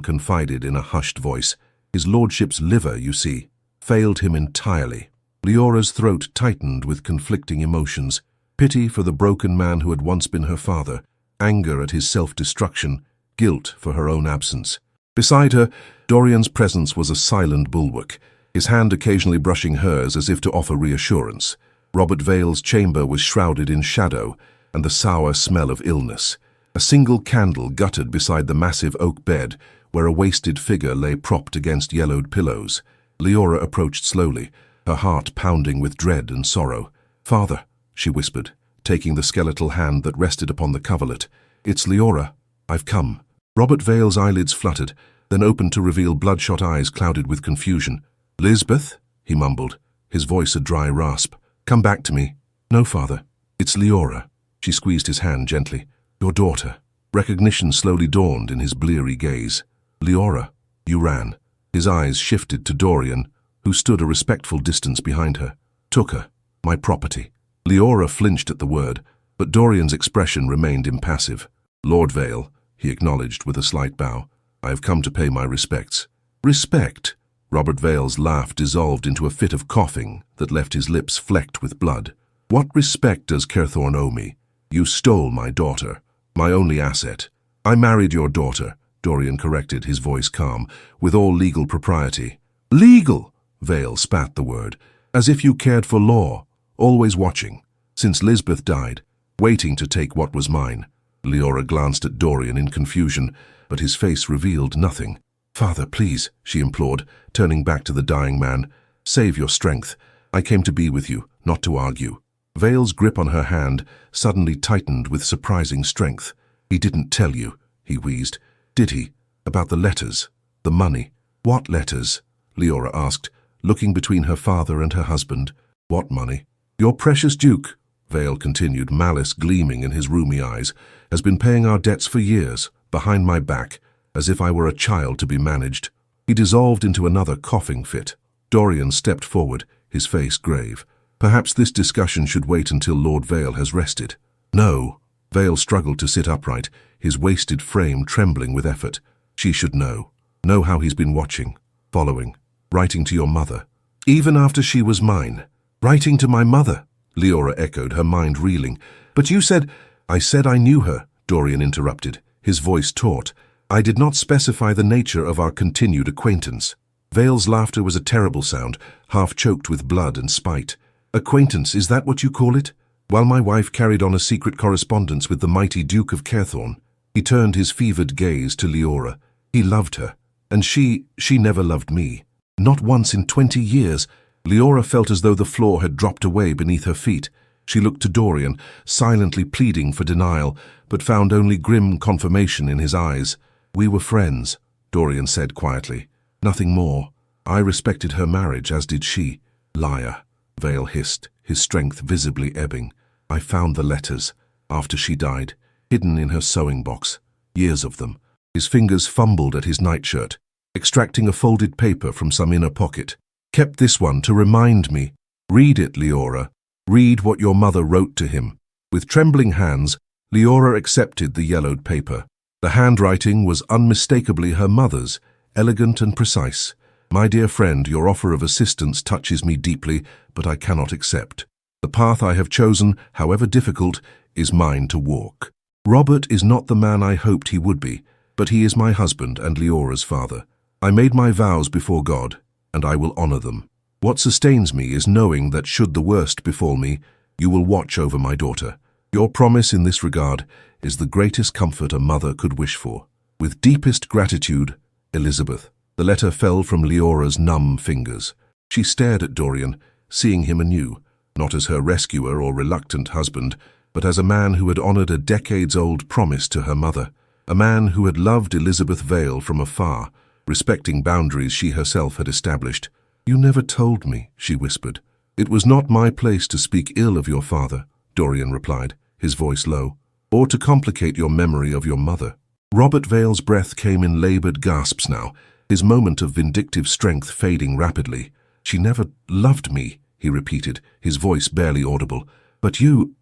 confided in a hushed voice. His lordship's liver, you see, failed him entirely. Leora's throat tightened with conflicting emotions. Pity for the broken man who had once been her father, anger at his self-destruction, guilt for her own absence. Beside her, Dorian's presence was a silent bulwark, his hand occasionally brushing hers as if to offer reassurance. Robert Vale's chamber was shrouded in shadow and the sour smell of illness. A single candle guttered beside the massive oak bed, where a wasted figure lay propped against yellowed pillows. Leora approached slowly, her heart pounding with dread and sorrow. "Father," she whispered, taking the skeletal hand that rested upon the coverlet. "It's Leora. I've come." Robert Vale's eyelids fluttered, then opened to reveal bloodshot eyes clouded with confusion. "Lisbeth?" he mumbled, his voice a dry rasp. "Come back to me." "No, father. It's Leora." She squeezed his hand gently. "Your daughter." Recognition slowly dawned in his bleary gaze. "Leora, you ran." His eyes shifted to Dorian, who stood a respectful distance behind her. "Took her. My property." Leora flinched at the word, but Dorian's expression remained impassive. "Lord Vale," he acknowledged with a slight bow, "I have come to pay my respects." "Respect?" Robert Vale's laugh dissolved into a fit of coughing that left his lips flecked with blood. "What respect does Carthorne owe me? You stole my daughter, my only asset." "I married your daughter," Dorian corrected, his voice calm, "with all legal propriety." "Legal?" Vale spat the word. "As if you cared for law, always watching, since Lisbeth died, waiting to take what was mine." Leora glanced at Dorian in confusion, but his face revealed nothing. "Father, please," she implored, turning back to the dying man. "Save your strength. I came to be with you, not to argue." Vale's grip on her hand suddenly tightened with surprising strength. "He didn't tell you," he wheezed. "Did he? About the letters? The money?" "What letters?" Leora asked, looking between her father and her husband. "What money?" "Your precious Duke," Vale continued, malice gleaming in his rheumy eyes, "has been paying our debts for years, behind my back, as if I were a child to be managed." He dissolved into another coughing fit. Dorian stepped forward, his face grave. "Perhaps this discussion should wait until Lord Vale has rested." "No." Vale struggled to sit upright, his wasted frame trembling with effort. "She should know. Know how he's been watching, following, writing to your mother." "Even after she was mine? Writing to my mother?" Leora echoed, her mind reeling. "But you said—" "I said I knew her," Dorian interrupted, his voice taut. "I did not specify the nature of our continued acquaintance." Vale's laughter was a terrible sound, half choked with blood and spite. "Acquaintance, is that what you call it? While my wife carried on a secret correspondence with the mighty Duke of Carthorne." He turned his fevered gaze to Leora. "He loved her, and she never loved me. Not once in 20 years. Leora felt as though the floor had dropped away beneath her feet. She looked to Dorian, silently pleading for denial, but found only grim confirmation in his eyes. "We were friends," Dorian said quietly. "Nothing more. I respected her marriage, as did she." "Liar," Vale hissed, his strength visibly ebbing. "I found the letters, after she died, hidden in her sewing box. Years of them." His fingers fumbled at his nightshirt, extracting a folded paper from some inner pocket. "Kept this one to remind me." "Read it, Leora. Read what your mother wrote to him." With trembling hands, Leora accepted the yellowed paper. The handwriting was unmistakably her mother's, elegant and precise. "My dear friend, your offer of assistance touches me deeply, but I cannot accept. The path I have chosen, however difficult, is mine to walk. Robert is not the man I hoped he would be, but he is my husband and Leora's father. I made my vows before God, and I will honor them. What sustains me is knowing that should the worst befall me, you will watch over my daughter. Your promise in this regard is the greatest comfort a mother could wish for. With deepest gratitude, Elizabeth." The letter fell from Leora's numb fingers. She stared at Dorian, seeing him anew, not as her rescuer or reluctant husband, but as a man who had honored a decades-old promise to her mother, a man who had loved Elizabeth Vale from afar, respecting boundaries she herself had established. "You never told me," she whispered. "It was not my place to speak ill of your father," Dorian replied, his voice low, "or to complicate your memory of your mother." Robert Vale's breath came in labored gasps now, his moment of vindictive strength fading rapidly. "She never loved me," he repeated, his voice barely audible. "But you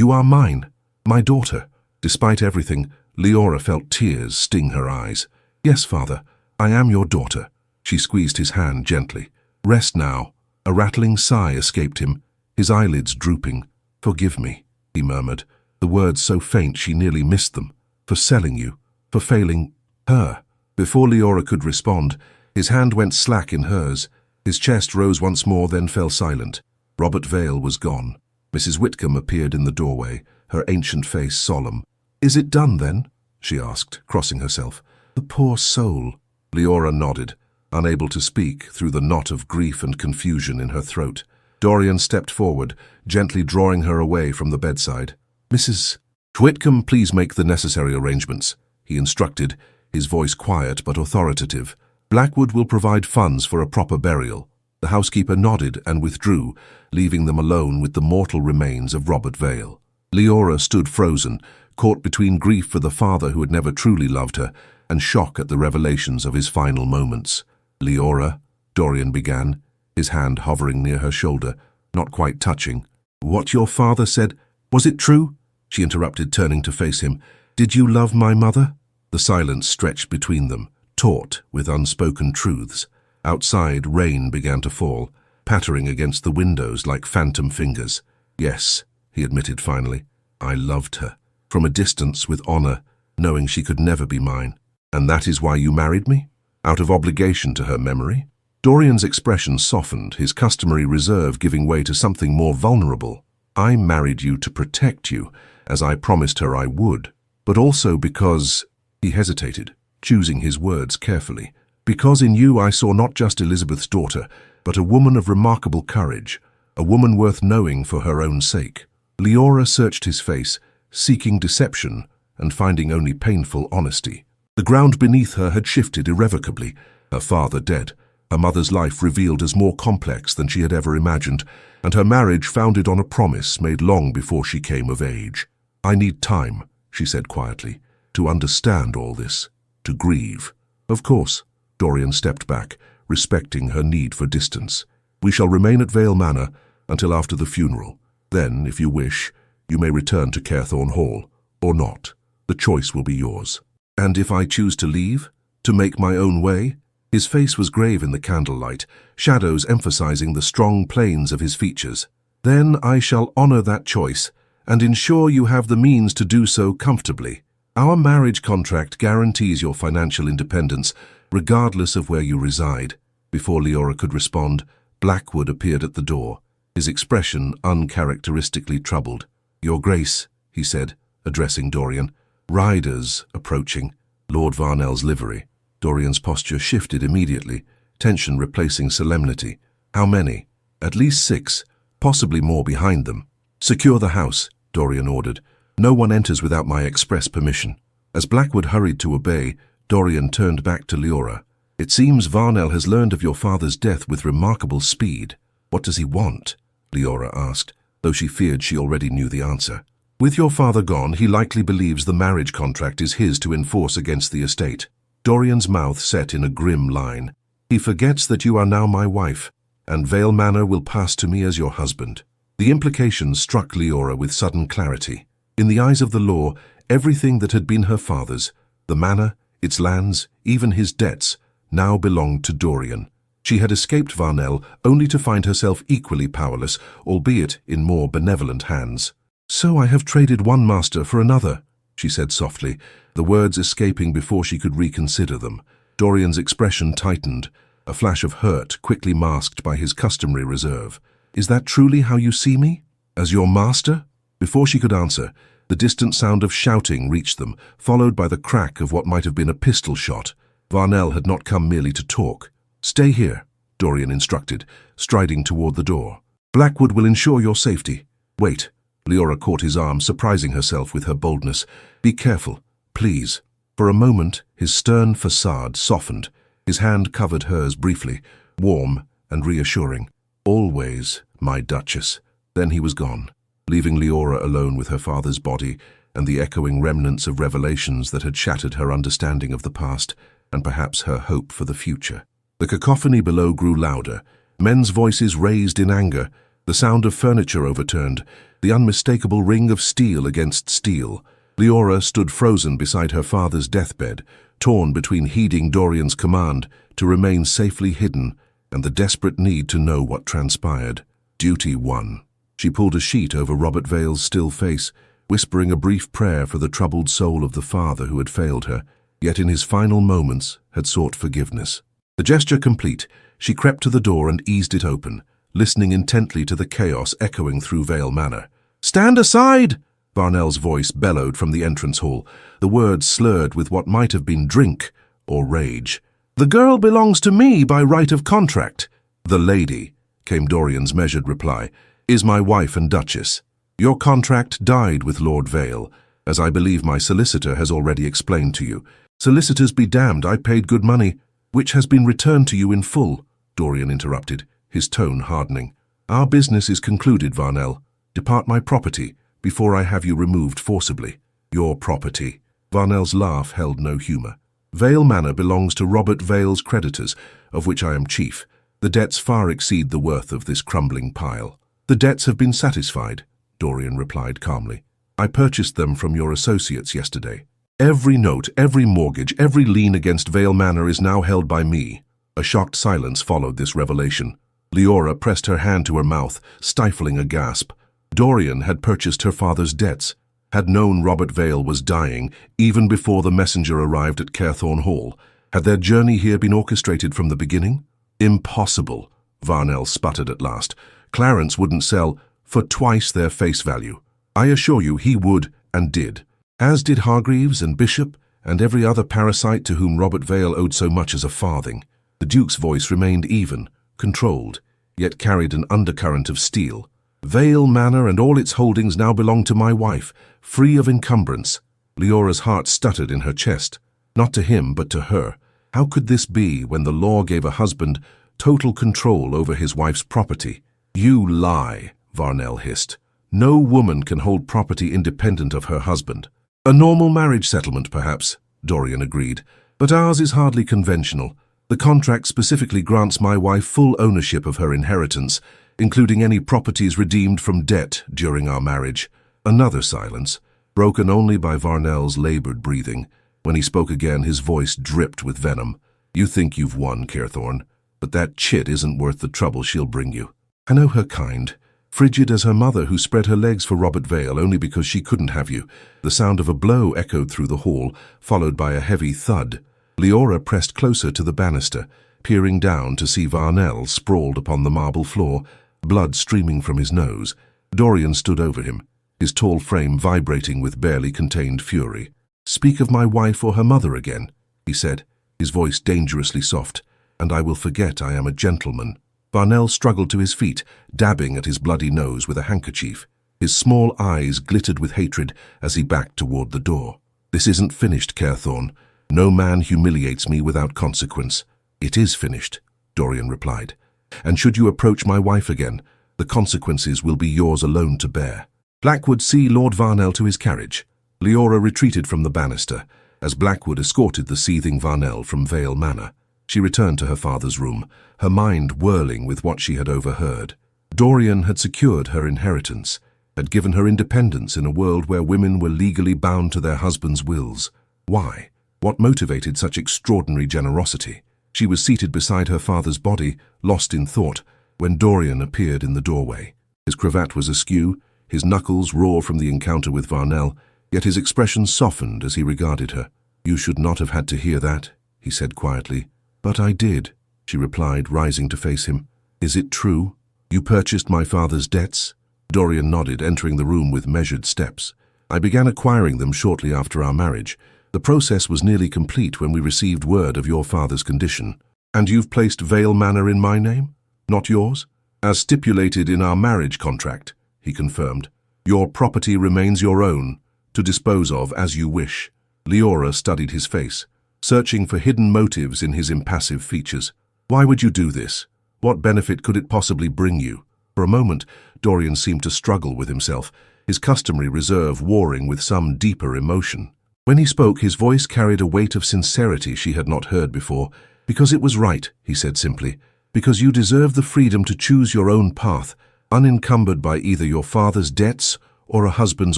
are mine, my daughter." Despite everything, Leora felt tears sting her eyes. "Yes, father, I am your daughter." She squeezed his hand gently. "Rest now." A rattling sigh escaped him, his eyelids drooping. "Forgive me," he murmured, the words so faint she nearly missed them. "For selling you, for failing her." Before Leora could respond, his hand went slack in hers. His chest rose once more, then fell silent. Robert Vale was gone. Mrs. Whitcomb appeared in the doorway, her ancient face solemn. "Is it done, then?" she asked, crossing herself. "The poor soul." Leora nodded, unable to speak through the knot of grief and confusion in her throat. Dorian stepped forward, gently drawing her away from the bedside. "Mrs. Whitcomb, please make the necessary arrangements," he instructed, his voice quiet but authoritative. "Blackwood will provide funds for a proper burial." The housekeeper nodded and withdrew, leaving them alone with the mortal remains of Robert Vale. Leora stood frozen, caught between grief for the father who had never truly loved her and shock at the revelations of his final moments. "Leora," Dorian began, his hand hovering near her shoulder, not quite touching. "What your father said, was it true?" she interrupted, turning to face him. "Did you love my mother?" The silence stretched between them, taut with unspoken truths. Outside, rain began to fall, pattering against the windows like phantom fingers. "Yes," he admitted finally, "I loved her. From a distance, with honor, knowing she could never be mine." "And that is why you married me? Out of obligation to her memory?" Dorian's expression softened, his customary reserve giving way to something more vulnerable. "I married you to protect you, as I promised her I would, but also because—" He hesitated, choosing his words carefully. "Because in you I saw not just Elizabeth's daughter, but a woman of remarkable courage, a woman worth knowing for her own sake." Leora searched his face, seeking deception and finding only painful honesty. The ground beneath her had shifted irrevocably, her father dead, her mother's life revealed as more complex than she had ever imagined, and her marriage founded on a promise made long before she came of age. "I need time," she said quietly, "to understand all this, to grieve." "Of course." Dorian stepped back, respecting her need for distance. "We shall remain at Vale Manor until after the funeral. Then, if you wish, you may return to Carethorne Hall, or not. The choice will be yours." "And if I choose to leave? To make my own way?" His face was grave in the candlelight, shadows emphasizing the strong planes of his features. "Then I shall honor that choice, and ensure you have the means to do so comfortably. Our marriage contract guarantees your financial independence, regardless of where you reside." Before Leora could respond, Blackwood appeared at the door, his expression uncharacteristically troubled. "Your Grace," he said, addressing Dorian. "Riders approaching." Lord Varnell's livery. Dorian's posture shifted immediately, tension replacing solemnity. "How many?" "At least 6, possibly more behind them." "Secure the house," Dorian ordered. "No one enters without my express permission." As Blackwood hurried to obey, Dorian turned back to Leora. "It seems Varnell has learned of your father's death with remarkable speed. What does he want?" Leora asked, though she feared she already knew the answer. "With your father gone, he likely believes the marriage contract is his to enforce against the estate." Dorian's mouth set in a grim line. "He forgets that you are now my wife, and Vale Manor will pass to me as your husband." The implications struck Leora with sudden clarity. In the eyes of the law, everything that had been her father's, the manor, its lands, even his debts, now belonged to Dorian. She had escaped Varnell only to find herself equally powerless, albeit in more benevolent hands. "So I have traded one master for another," she said softly, the words escaping before she could reconsider them. Dorian's expression tightened, a flash of hurt quickly masked by his customary reserve. "Is that truly how you see me? As your master?" Before she could answer, the distant sound of shouting reached them, followed by the crack of what might have been a pistol shot. Varnell had not come merely to talk. "Stay here," Dorian instructed, striding toward the door. "Blackwood will ensure your safety." "Wait." Leora caught his arm, surprising herself with her boldness. "Be careful, please." For a moment, his stern facade softened. His hand covered hers briefly, warm and reassuring. "Always, my Duchess." Then he was gone, leaving Leora alone with her father's body and the echoing remnants of revelations that had shattered her understanding of the past. and perhaps her hope for the future. The cacophony below grew louder, men's voices raised in anger, the sound of furniture overturned, the unmistakable ring of steel against steel. Leora stood frozen beside her father's deathbed, torn between heeding Dorian's command to remain safely hidden and the desperate need to know what transpired. Duty won. She pulled a sheet over Robert Vale's still face, whispering a brief prayer for the troubled soul of the father who had failed her, yet in his final moments had sought forgiveness. The gesture complete, she crept to the door and eased it open, listening intently to the chaos echoing through Vale Manor. "Stand aside!" Varnell's voice bellowed from the entrance hall, the words slurred with what might have been drink or rage. "The girl belongs to me by right of contract." "The lady," came Dorian's measured reply, "is my wife and duchess. Your contract died with Lord Vale, as I believe my solicitor has already explained to you. Solicitors be damned, I paid good money, which has been returned to you in full," Dorian interrupted, his tone hardening. "Our business is concluded, Varnell. Depart my property before I have you removed forcibly." "Your property." Varnell's laugh held no humour. "Vale Manor belongs to Robert Vale's creditors, of which I am chief. The debts far exceed the worth of this crumbling pile." "The debts have been satisfied," Dorian replied calmly. "I purchased them from your associates yesterday. Every note, every mortgage, every lien against Vale Manor is now held by me." A shocked silence followed this revelation. Leora pressed her hand to her mouth, stifling a gasp. Dorian had purchased her father's debts, had known Robert Vale was dying even before the messenger arrived at Carethorne Hall. Had their journey here been orchestrated from the beginning? "Impossible," Varnell sputtered at last. "Clarence wouldn't sell for twice their face value. I assure you he would and did. As did Hargreaves and Bishop and every other parasite to whom Robert Vale owed so much as a farthing." The Duke's voice remained even, controlled, yet carried an undercurrent of steel. "Vale Manor and all its holdings now belong to my wife, free of encumbrance." Leora's heart stuttered in her chest. Not to him, but to her. How could this be when the law gave a husband total control over his wife's property? "You lie," Varnell hissed. "No woman can hold property independent of her husband." "A normal marriage settlement, perhaps," Dorian agreed, "but ours is hardly conventional. The contract specifically grants my wife full ownership of her inheritance, including any properties redeemed from debt during our marriage." Another silence, broken only by Varnell's labored breathing. When he spoke again, his voice dripped with venom. "You think you've won, Carethorne, but that chit isn't worth the trouble she'll bring you. I know her kind, frigid as her mother who spread her legs for Robert Vale only because she couldn't have you." The sound of a blow echoed through the hall, followed by a heavy thud. Leora pressed closer to the banister, peering down to see Varnell sprawled upon the marble floor, blood streaming from his nose. Dorian stood over him, his tall frame vibrating with barely contained fury. "Speak of my wife or her mother again," he said, his voice dangerously soft, "and I will forget I am a gentleman." Varnell struggled to his feet, dabbing at his bloody nose with a handkerchief. His small eyes glittered with hatred as he backed toward the door. "This isn't finished, Carethorne. No man humiliates me without consequence." "It is finished," Dorian replied. "And should you approach my wife again, the consequences will be yours alone to bear." Blackwood, see Lord Varnell to his carriage. Leora retreated from the banister, as Blackwood escorted the seething Varnell from Vale Manor. She returned to her father's room, her mind whirling with what she had overheard. Dorian had secured her inheritance, had given her independence in a world where women were legally bound to their husbands' wills. Why? What motivated such extraordinary generosity? She was seated beside her father's body, lost in thought, when Dorian appeared in the doorway. His cravat was askew, his knuckles raw from the encounter with Varnell, yet his expression softened as he regarded her. "You should not have had to hear that," he said quietly. "But I did," she replied, rising to face him. "Is it true? You purchased my father's debts?" Dorian nodded, entering the room with measured steps. "I began acquiring them shortly after our marriage. The process was nearly complete when we received word of your father's condition." "And you've placed Vale Manor in my name, not yours?" "As stipulated in our marriage contract," he confirmed. "Your property remains your own, to dispose of as you wish." Leora studied his face, searching for hidden motives in his impassive features. "Why would you do this? What benefit could it possibly bring you?" For a moment, Dorian seemed to struggle with himself, his customary reserve warring with some deeper emotion. When he spoke, his voice carried a weight of sincerity she had not heard before. "Because it was right," he said simply. "Because you deserve the freedom to choose your own path, unencumbered by either your father's debts or a husband's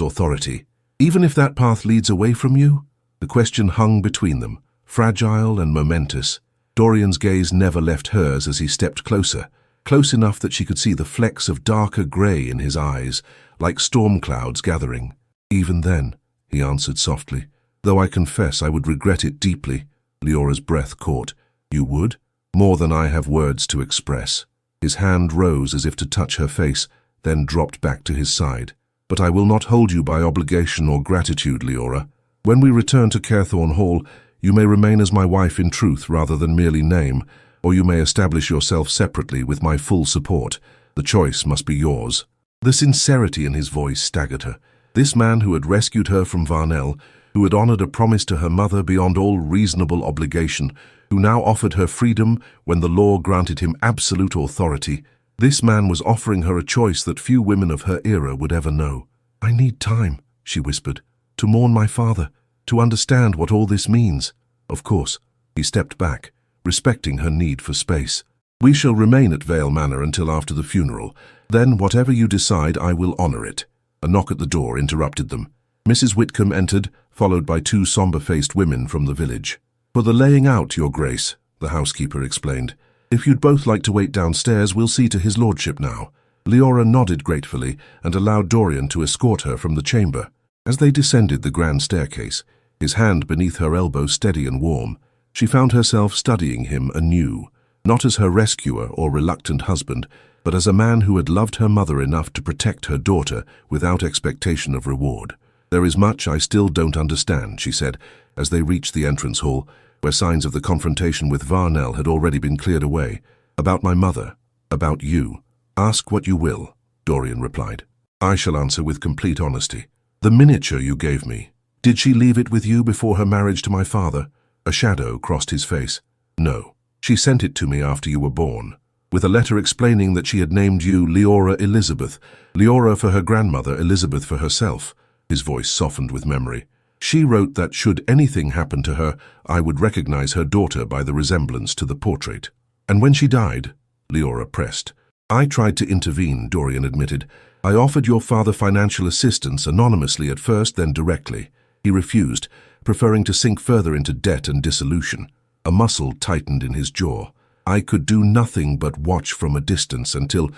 authority. Even if that path leads away from you?" The question hung between them, fragile and momentous. Dorian's gaze never left hers as he stepped closer, close enough that she could see the flecks of darker grey in his eyes, like storm clouds gathering. "Even then," he answered softly, "though I confess I would regret it deeply." Leora's breath caught. "You would?" "More than I have words to express." His hand rose as if to touch her face, then dropped back to his side. "But I will not hold you by obligation or gratitude, Leora. When we return to Carethorne Hall, you may remain as my wife in truth rather than merely name, or you may establish yourself separately with my full support. The choice must be yours." The sincerity in his voice staggered her. This man who had rescued her from Varnell, who had honored a promise to her mother beyond all reasonable obligation, who now offered her freedom when the law granted him absolute authority, this man was offering her a choice that few women of her era would ever know. "I need time," she whispered, "to mourn my father, to understand what all this means." "Of course." He stepped back, respecting her need for space. "We shall remain at Vale Manor until after the funeral. Then, whatever you decide, I will honor it." A knock at the door interrupted them. Mrs. Whitcomb entered, followed by two somber-faced women from the village. "For the laying out, Your Grace," the housekeeper explained. "If you'd both like to wait downstairs, we'll see to his lordship now." Leora nodded gratefully and allowed Dorian to escort her from the chamber. As they descended the grand staircase, his hand beneath her elbow steady and warm, she found herself studying him anew, not as her rescuer or reluctant husband, but as a man who had loved her mother enough to protect her daughter without expectation of reward. "There is much I still don't understand," she said, as they reached the entrance hall, where signs of the confrontation with Varnell had already been cleared away. "About my mother, about you. Ask what you will," Dorian replied. "I shall answer with complete honesty. The miniature you gave me, did she leave it with you before her marriage to my father?" A shadow crossed his face. "No. She sent it to me after you were born, with a letter explaining that she had named you Leora Elizabeth, Leora for her grandmother, Elizabeth for herself." His voice softened with memory. "She wrote that should anything happen to her, I would recognize her daughter by the resemblance to the portrait." "And when she died?" Leora pressed. "I tried to intervene," Dorian admitted. "I offered your father financial assistance anonymously at first, then directly. He refused, preferring to sink further into debt and dissolution." A muscle tightened in his jaw. "I could do nothing but watch from a distance until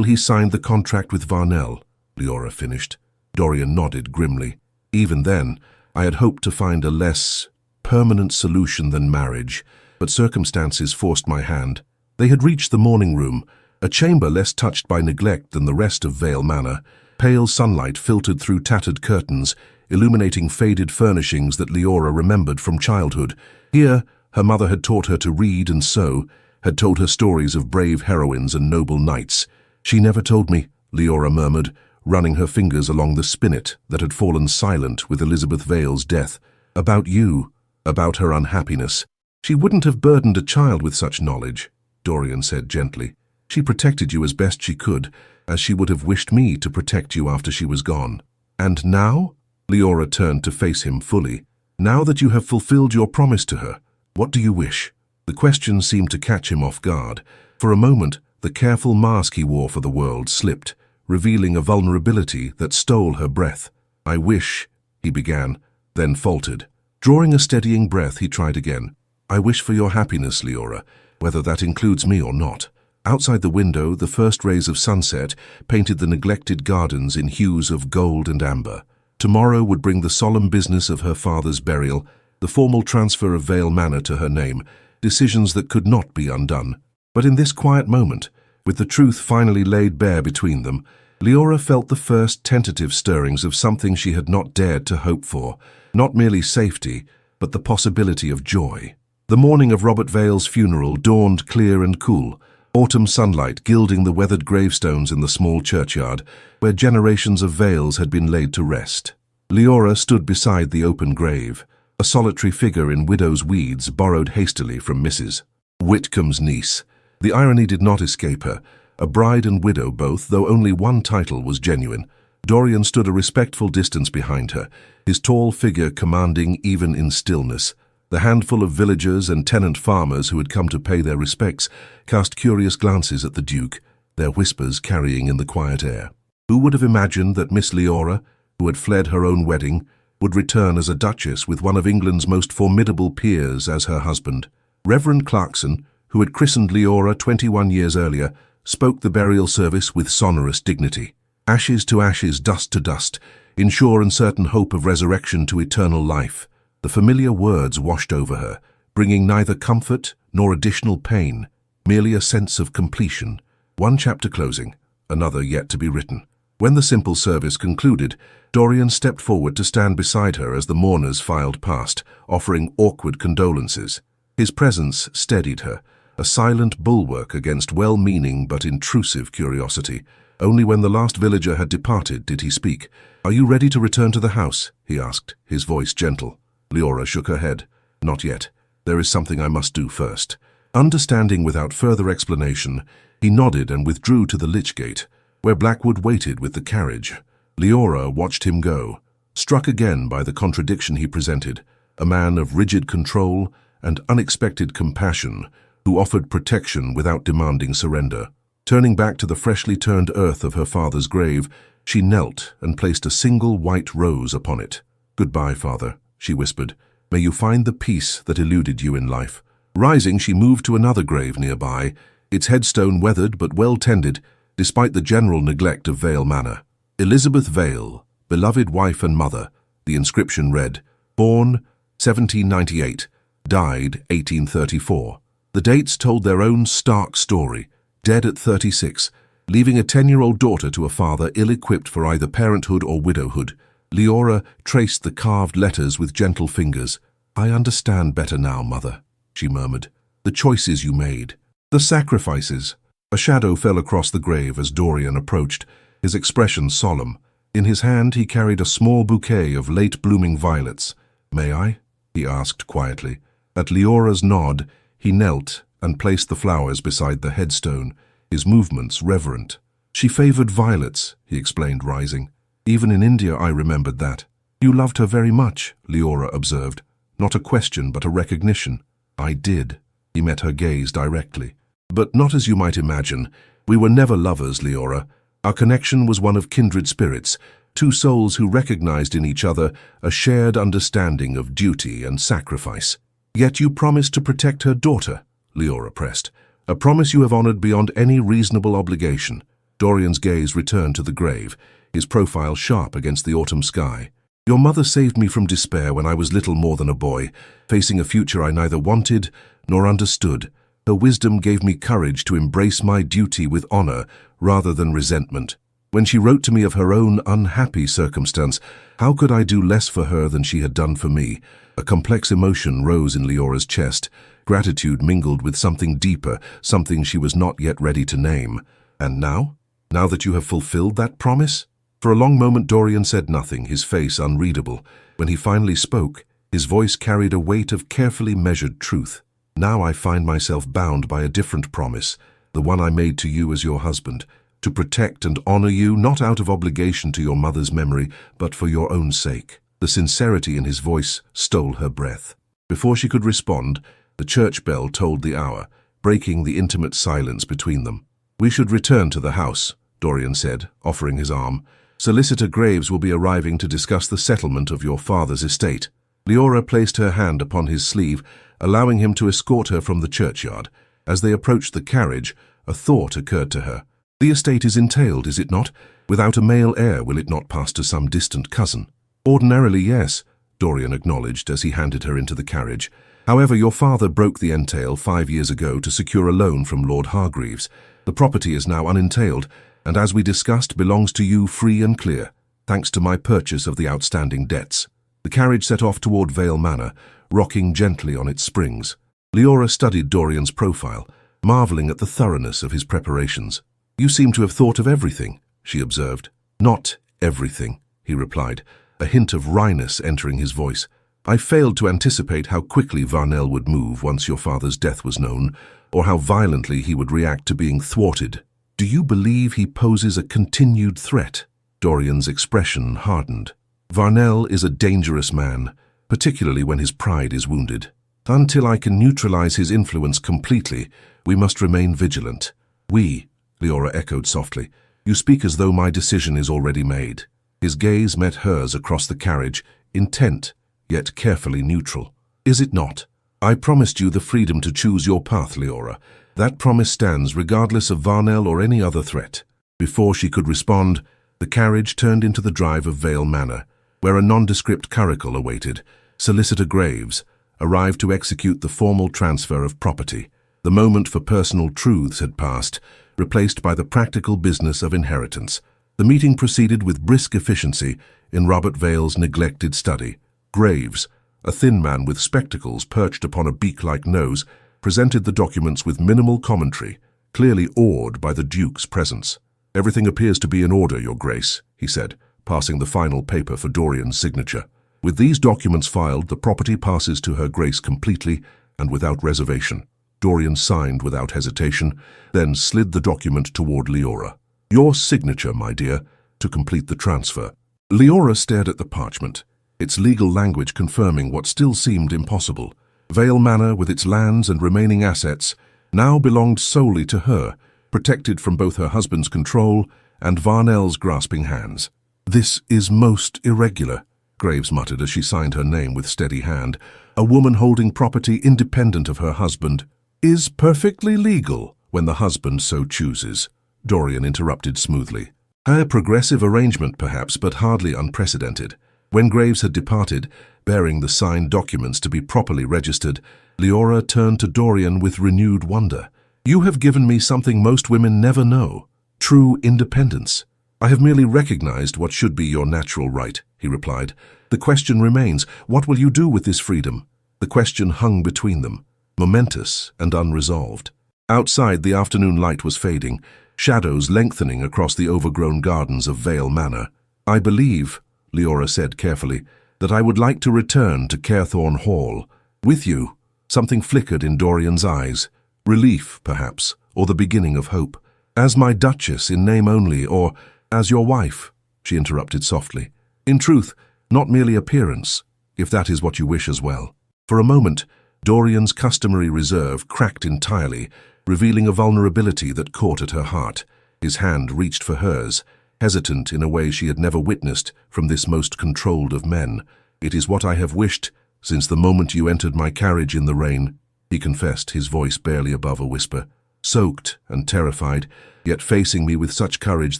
he signed the contract with Varnell," Leora finished. Dorian nodded grimly. "Even then, I had hoped to find a less permanent solution than marriage, but circumstances forced my hand." They had reached the morning room, a chamber less touched by neglect than the rest of Vale Manor. Pale sunlight filtered through tattered curtains, illuminating faded furnishings that Leora remembered from childhood. Here, her mother had taught her to read and sew, had told her stories of brave heroines and noble knights. "She never told me," Leora murmured, running her fingers along the spinet that had fallen silent with Elizabeth Vale's death. "About you, about her unhappiness. She wouldn't have burdened a child with such knowledge," Dorian said gently. "She protected you as best she could, as she would have wished me to protect you after she was gone." "And now?" Leora turned to face him fully. "Now that you have fulfilled your promise to her, what do you wish?" The question seemed to catch him off guard. For a moment, the careful mask he wore for the world slipped, revealing a vulnerability that stole her breath. "I wish," he began, then faltered. Drawing a steadying breath, he tried again. "I wish for your happiness, Leora, whether that includes me or not." Outside the window, the first rays of sunset painted the neglected gardens in hues of gold and amber. Tomorrow would bring the solemn business of her father's burial, the formal transfer of Vale Manor to her name, decisions that could not be undone. But in this quiet moment, with the truth finally laid bare between them, Leora felt the first tentative stirrings of something she had not dared to hope for, not merely safety, but the possibility of joy. The morning of Robert Vale's funeral dawned clear and cool, autumn sunlight gilding the weathered gravestones in the small churchyard, where generations of Vales had been laid to rest. Leora stood beside the open grave, a solitary figure in widow's weeds borrowed hastily from Mrs. Whitcomb's niece. The irony did not escape her, a bride and widow both, though only one title was genuine. Dorian stood a respectful distance behind her, his tall figure commanding even in stillness. The handful of villagers and tenant farmers who had come to pay their respects cast curious glances at the Duke, their whispers carrying in the quiet air. Who would have imagined that Miss Leora, who had fled her own wedding, would return as a duchess with one of England's most formidable peers as her husband? Reverend Clarkson, who had christened Leora 21 years earlier, spoke the burial service with sonorous dignity. Ashes to ashes, dust to dust, in sure and certain hope of resurrection to eternal life. The familiar words washed over her, bringing neither comfort nor additional pain, merely a sense of completion. One chapter closing, another yet to be written. When the simple service concluded, Dorian stepped forward to stand beside her as the mourners filed past, offering awkward condolences. His presence steadied her, a silent bulwark against well-meaning but intrusive curiosity. Only when the last villager had departed did he speak. "Are you ready to return to the house?" he asked, his voice gentle. Leora shook her head. "Not yet. There is something I must do first." Understanding without further explanation, he nodded and withdrew to the lich gate, where Blackwood waited with the carriage. Leora watched him go, struck again by the contradiction he presented, a man of rigid control and unexpected compassion, who offered protection without demanding surrender. Turning back to the freshly turned earth of her father's grave, she knelt and placed a single white rose upon it. "Goodbye, father," she whispered. "May you find the peace that eluded you in life." Rising, she moved to another grave nearby, its headstone weathered but well tended, despite the general neglect of Vale Manor. Elizabeth Vale, beloved wife and mother, the inscription read, born 1798, died 1834. The dates told their own stark story, dead at 36, leaving a 10-year-old daughter to a father ill-equipped for either parenthood or widowhood. Leora traced the carved letters with gentle fingers. "I understand better now, mother," she murmured. "The choices you made, the sacrifices." A shadow fell across the grave as Dorian approached, his expression solemn. In his hand he carried a small bouquet of late-blooming violets. "May I?" he asked quietly. At Leora's nod, he knelt and placed the flowers beside the headstone, his movements reverent. "She favored violets," he explained, rising. "Even in India I remembered that." "You loved her very much," Leora observed. Not a question, but a recognition. "I did." He met her gaze directly. "But not as you might imagine. We were never lovers, Leora. Our connection was one of kindred spirits, two souls who recognized in each other a shared understanding of duty and sacrifice." "Yet you promised to protect her daughter," Leora pressed. "A promise you have honored beyond any reasonable obligation." Dorian's gaze returned to the grave, his profile sharp against the autumn sky. "Your mother saved me from despair when I was little more than a boy, facing a future I neither wanted nor understood. Her wisdom gave me courage to embrace my duty with honor rather than resentment. When she wrote to me of her own unhappy circumstance, how could I do less for her than she had done for me?" A complex emotion rose in Leora's chest, gratitude mingled with something deeper, something she was not yet ready to name. "And now? Now that you have fulfilled that promise?" For a long moment Dorian said nothing, his face unreadable. When he finally spoke, his voice carried a weight of carefully measured truth. "Now I find myself bound by a different promise, the one I made to you as your husband, to protect and honor you not out of obligation to your mother's memory, but for your own sake." The sincerity in his voice stole her breath. Before she could respond, the church bell tolled the hour, breaking the intimate silence between them. "We should return to the house," Dorian said, offering his arm. "Solicitor Graves will be arriving to discuss the settlement of your father's estate." Leora placed her hand upon his sleeve, allowing him to escort her from the churchyard. As they approached the carriage, a thought occurred to her. "The estate is entailed, is it not? Without a male heir, will it not pass to some distant cousin?" "Ordinarily, yes," Dorian acknowledged as he handed her into the carriage. "However, your father broke the entail 5 years ago to secure a loan from Lord Hargreaves. The property is now unentailed, and as we discussed, belongs to you free and clear, thanks to my purchase of the outstanding debts." The carriage set off toward Vale Manor, rocking gently on its springs. Leora studied Dorian's profile, marveling at the thoroughness of his preparations. "You seem to have thought of everything," she observed. "Not everything," he replied, a hint of wryness entering his voice. "I failed to anticipate how quickly Varnell would move once your father's death was known, or how violently he would react to being thwarted." "Do you believe he poses a continued threat?" Dorian's expression hardened. "Varnell is a dangerous man, particularly when his pride is wounded. Until I can neutralize his influence completely, we must remain vigilant." "We," Leora echoed softly. "You speak as though my decision is already made." His gaze met hers across the carriage, intent, yet carefully neutral. "Is it not? I promised you the freedom to choose your path, Leora. That promise stands regardless of Varnell or any other threat." Before she could respond, the carriage turned into the drive of Vale Manor, where a nondescript curricle awaited. Solicitor Graves arrived to execute the formal transfer of property. The moment for personal truths had passed, replaced by the practical business of inheritance. The meeting proceeded with brisk efficiency in Robert Vale's neglected study. Graves, a thin man with spectacles perched upon a beak-like nose, presented the documents with minimal commentary, clearly awed by the Duke's presence. "Everything appears to be in order, Your Grace," he said, passing the final paper for Dorian's signature. "With these documents filed, the property passes to Her Grace completely and without reservation." Dorian signed without hesitation, then slid the document toward Leora. "Your signature, my dear, to complete the transfer." Leora stared at the parchment, its legal language confirming what still seemed impossible. Vale Manor, with its lands and remaining assets, now belonged solely to her, protected from both her husband's control and Varnell's grasping hands. "This is most irregular," Graves muttered as she signed her name with steady hand. "A woman holding property independent of her husband is perfectly legal when the husband so chooses," Dorian interrupted smoothly. A progressive arrangement perhaps, but hardly unprecedented. When Graves had departed, bearing the signed documents to be properly registered, Leora turned to Dorian with renewed wonder. "You have given me something most women never know, true independence." "I have merely recognized what should be your natural right," he replied. "The question remains, what will you do with this freedom?" The question hung between them, momentous and unresolved. Outside, the afternoon light was fading, shadows lengthening across the overgrown gardens of Vale Manor. "I believe," Leora said carefully, "that I would like to return to Carethorne Hall. With you." Something flickered in Dorian's eyes. Relief, perhaps, or the beginning of hope. "As my Duchess in name only, or as your wife," she interrupted softly. "In truth, not merely appearance, if that is what you wish as well." For a moment, Dorian's customary reserve cracked entirely, revealing a vulnerability that caught at her heart. His hand reached for hers, hesitant in a way she had never witnessed from this most controlled of men. "It is what I have wished since the moment you entered my carriage in the rain," he confessed, his voice barely above a whisper. Soaked and terrified, yet facing me with such courage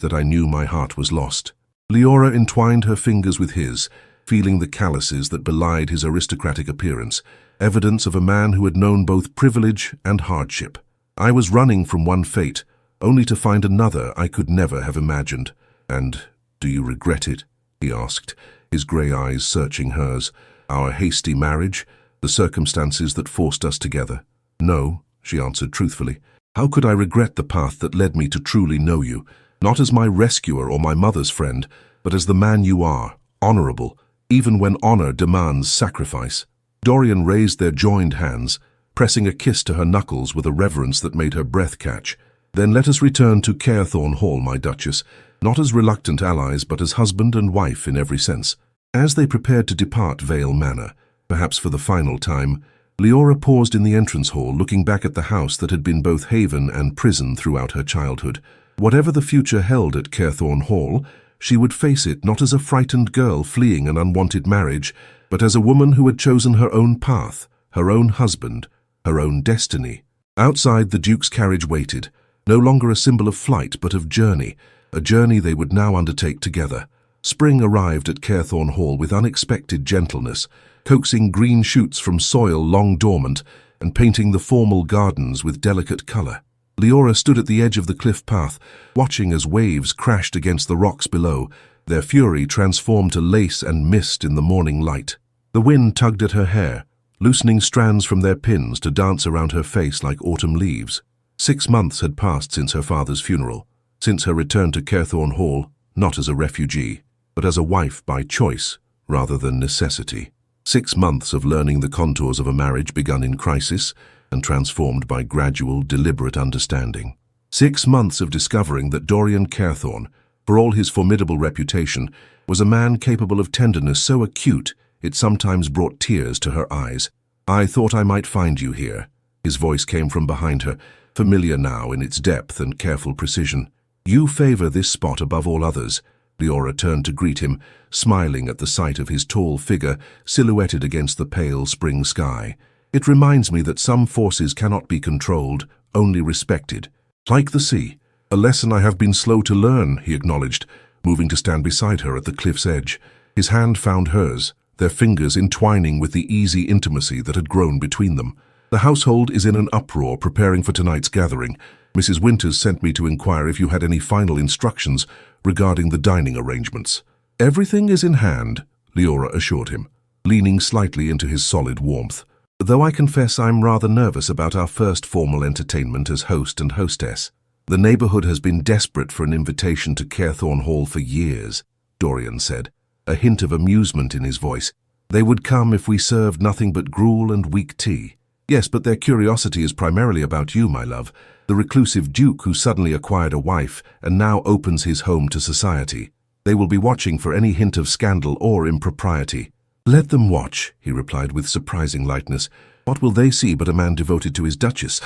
that I knew my heart was lost. Leora entwined her fingers with his, feeling the calluses that belied his aristocratic appearance, evidence of a man who had known both privilege and hardship. "I was running from one fate, only to find another I could never have imagined." "And do you regret it?" he asked, his grey eyes searching hers. "Our hasty marriage, the circumstances that forced us together?" "No," she answered truthfully. "How could I regret the path that led me to truly know you, not as my rescuer or my mother's friend, but as the man you are, honorable, even when honor demands sacrifice?" Dorian raised their joined hands, pressing a kiss to her knuckles with a reverence that made her breath catch. "Then let us return to Carethorne Hall, my Duchess, not as reluctant allies, but as husband and wife in every sense." As they prepared to depart Vale Manor, perhaps for the final time, Leora paused in the entrance hall, looking back at the house that had been both haven and prison throughout her childhood. Whatever the future held at Carethorne Hall, she would face it not as a frightened girl fleeing an unwanted marriage, but as a woman who had chosen her own path, her own husband, her own destiny. Outside, the Duke's carriage waited, no longer a symbol of flight but of journey, a journey they would now undertake together. Spring arrived at Carethorne Hall with unexpected gentleness, coaxing green shoots from soil long dormant and painting the formal gardens with delicate colour. Leora stood at the edge of the cliff path, watching as waves crashed against the rocks below, their fury transformed to lace and mist in the morning light. The wind tugged at her hair, loosening strands from their pins to dance around her face like autumn leaves. 6 months had passed since her father's funeral, since her return to Carethorne Hall, not as a refugee, but as a wife by choice rather than necessity. 6 months of learning the contours of a marriage begun in crisis and transformed by gradual, deliberate understanding. 6 months of discovering that Dorian Carethorne, for all his formidable reputation, was a man capable of tenderness so acute it sometimes brought tears to her eyes. "I thought I might find you here." His voice came from behind her, familiar now in its depth and careful precision. "You favor this spot above all others." Leora turned to greet him, smiling at the sight of his tall figure silhouetted against the pale spring sky. "It reminds me that some forces cannot be controlled, only respected. Like the sea. A lesson I have been slow to learn," he acknowledged, moving to stand beside her at the cliff's edge. His hand found hers, their fingers entwining with the easy intimacy that had grown between them. "The household is in an uproar preparing for tonight's gathering. Mrs. Winters sent me to inquire if you had any final instructions regarding the dining arrangements." "Everything is in hand," Leora assured him, leaning slightly into his solid warmth. "Though I confess I'm rather nervous about our first formal entertainment as host and hostess. The neighborhood has been desperate for an invitation to Carethorne Hall for years," Dorian said, a hint of amusement in his voice. "They would come if we served nothing but gruel and weak tea. Yes, but their curiosity is primarily about you, my love, the reclusive duke who suddenly acquired a wife and now opens his home to society. They will be watching for any hint of scandal or impropriety." "Let them watch," he replied with surprising lightness. "What will they see but a man devoted to his duchess?